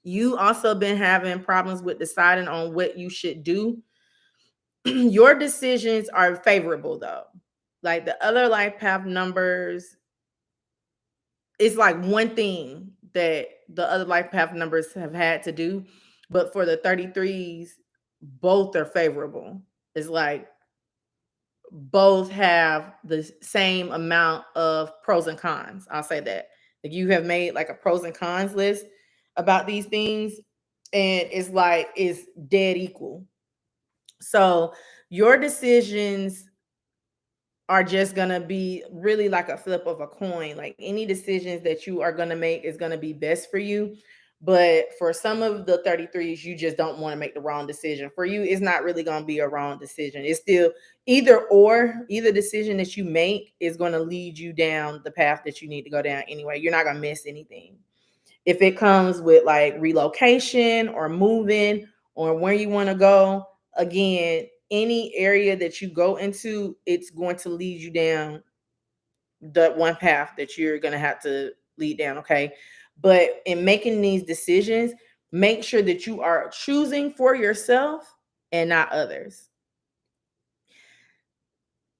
You also been having problems with deciding on what you should do. Your decisions are favorable though. Like the other life path numbers, it's like one thing that the other life path numbers have had to do. But for the 33s, both are favorable. It's like both have the same amount of pros and cons. I'll say that. Like you have made like a pros and cons list about these things, and it's like it's dead equal. So your decisions are just going to be really like a flip of a coin. Like any decisions that you are going to make is going to be best for you. But for some of the 33s, you just don't want to make the wrong decision. For you, it's not really going to be a wrong decision. It's still either decision that you make is going to lead you down the path that you need to go down anyway. You're not going to miss anything. If it comes with like relocation or moving or where you want to go, again, any area that you go into, it's going to lead you down the one path that you're going to have to lead down. Okay. But in making these decisions, make sure that you are choosing for yourself and not others.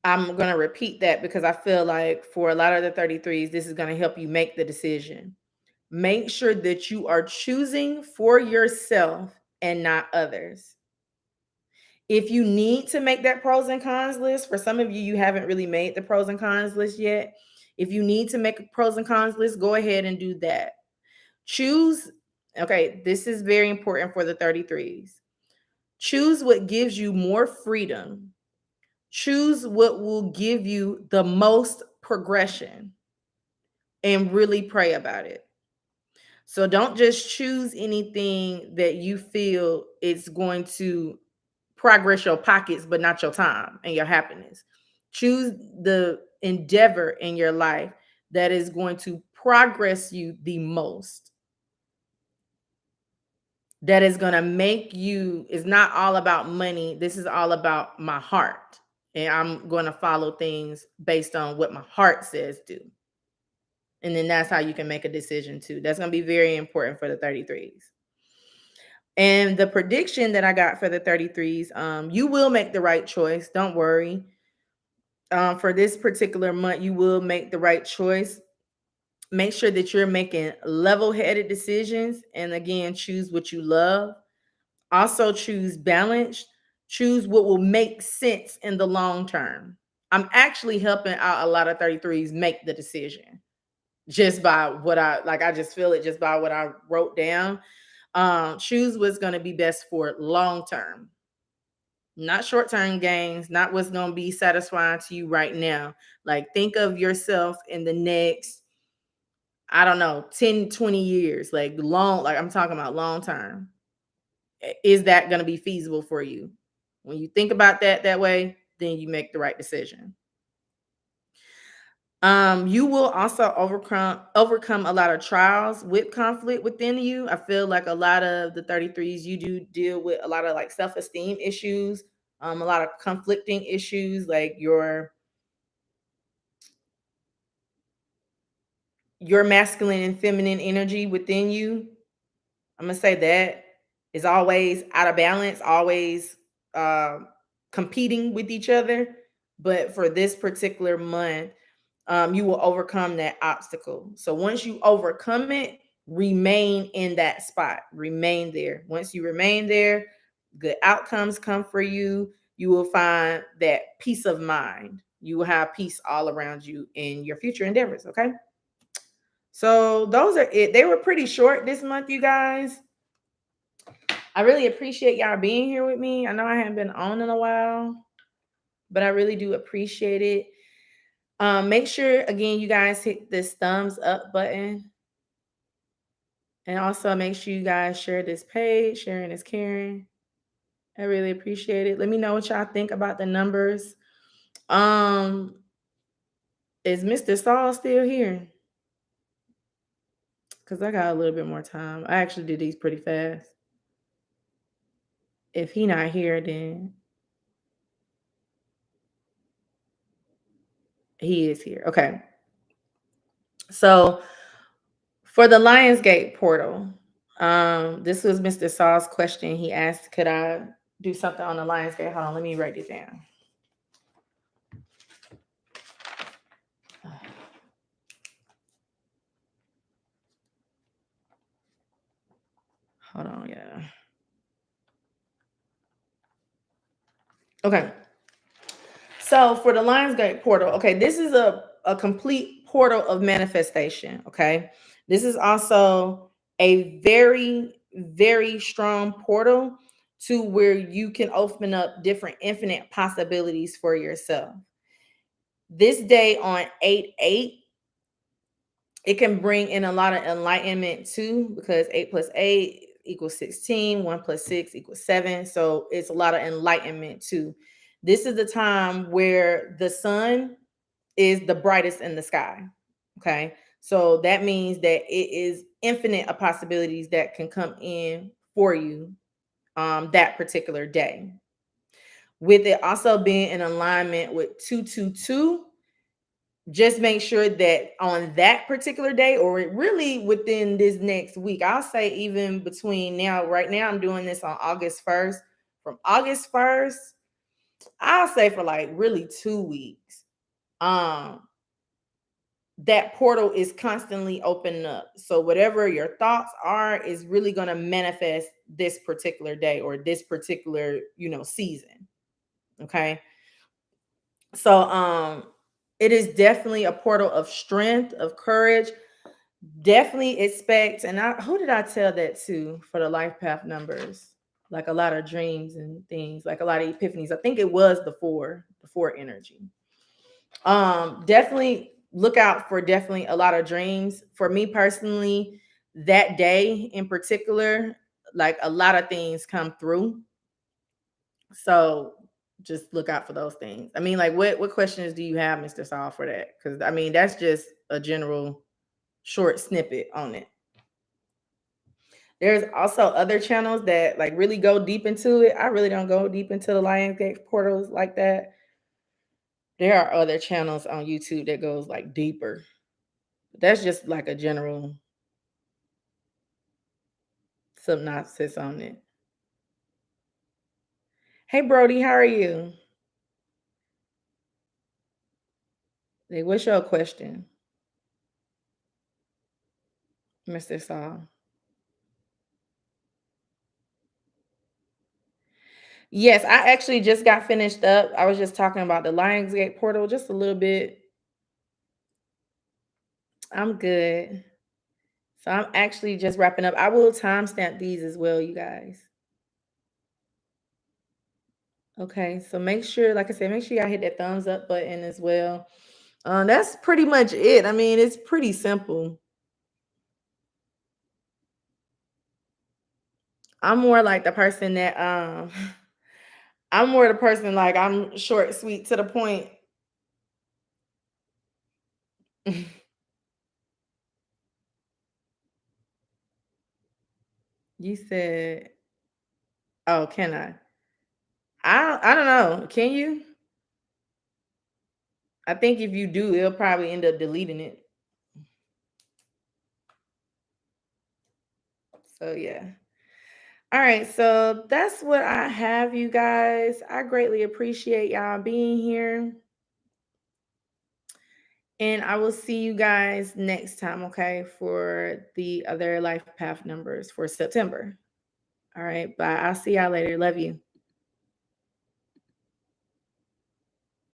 I'm going to repeat that because I feel like for a lot of the 33s, this is going to help you make the decision. Make sure that you are choosing for yourself and not others. If you need to make that pros and cons list, for some of you, you haven't really made the pros and cons list yet. If you need to make a pros and cons list, go ahead and do that. Choose, okay, this is very important for the 33s. Choose what gives you more freedom. Choose what will give you the most progression and really pray about it. So don't just choose anything that you feel is going to progress your pockets, but not your time and your happiness. Choose the endeavor in your life that is going to progress you the most. That is going to make you, it's not all about money. This is all about my heart. And I'm going to follow things based on what my heart says do. And then that's how you can make a decision too. That's going to be very important for the 33s. And the prediction that I got for the 33s, you will make the right choice. Don't worry. For this particular month, you will make the right choice. Make sure that you're making level-headed decisions. And again, choose what you love. Also choose balance. Choose what will make sense in the long term. I'm actually helping out a lot of 33s make the decision just by what I just feel it just by what I wrote down. Choose what's going to be best for long term, not short term gains, not what's going to be satisfying to you right now. Like think of yourself in the next, I don't know, 10, 20 years, like long, like I'm talking about long term. Is that going to be feasible for you? When you think about that way, then you make the right decision. You will also overcome a lot of trials with conflict within you. I feel like a lot of the 33s, you do deal with a lot of like self-esteem issues, a lot of conflicting issues, like your masculine and feminine energy within you. I'm gonna say that is always out of balance, always uh, competing with each other. But for this particular month, you will overcome that obstacle. So once you overcome it, remain in that spot, remain there. Once you remain there, good outcomes come for you. You will find that peace of mind. You will have peace all around you in your future endeavors. Okay. So those are it. They were pretty short this month, you guys. I really appreciate y'all being here with me. I know I haven't been on in a while, but I really do appreciate it. Make sure again, you guys hit this thumbs up button. And also make sure you guys share this page. Sharing is caring. I really appreciate it. Let me know what y'all think about the numbers. Um, is Mr. Saul still here? Because I got a little bit more time. I actually did these pretty fast. If he not here, then he is here. Okay. So for the Lionsgate portal, this was Mr. Saul's question. He asked, could I do something on the Lionsgate? Hold on, let me write this down. Hold on, yeah. Okay. So for the Lionsgate portal, okay, this is a complete portal of manifestation. Okay. This is also a very, very strong portal to where you can open up different infinite possibilities for yourself. This day on 8/8, it can bring in a lot of enlightenment too, because 8 plus 8 equals 16, 1 plus 6 equals 7. So it's a lot of enlightenment too. This is the time where the sun is the brightest in the sky. Okay. So that means that it is infinite of possibilities that can come in for you that particular day. With it also being in alignment with 222, just make sure that on that particular day, or really within this next week, I'll say even between now, right now, I'm doing this on August 1st. From August 1st, I'll say for like really 2 weeks, um, that portal is constantly opening up. So whatever your thoughts are is really going to manifest this particular day or this particular, season. Okay. So it is definitely a portal of strength, of courage. Definitely expect, and who did I tell that to for the life path numbers? Like a lot of dreams and things, like a lot of epiphanies. I think it was the four energy. Definitely look out for definitely a lot of dreams. For me personally, that day in particular, like a lot of things come through. So just look out for those things. I mean, like what questions do you have, Mr. Saul, for that? Because I mean, that's just a general short snippet on it. There's also other channels that like really go deep into it. I really don't go deep into the Lionsgate portals like that. There are other channels on YouTube that goes like deeper. That's just like a general synopsis on it. Hey Brody, how are you? Like, what's your question, Mr. Saul? Yes, I actually just got finished up. I was just talking about the Lionsgate portal just a little bit. I'm good. So I'm actually just wrapping up. I will timestamp these as well, you guys. Okay, so make sure, like I said, make sure y'all hit that thumbs up button as well. That's pretty much it. I mean, it's pretty simple. I'm more like the person that I'm more the person like I'm short, sweet, to the point. You said, "Oh, can I?" I don't know. Can you? I think if you do, it'll probably end up deleting it. So yeah. All right, so that's what I have, you guys. I greatly appreciate y'all being here. And I will see you guys next time, okay, for the other life path numbers for September. All right, bye. I'll see y'all later. Love you.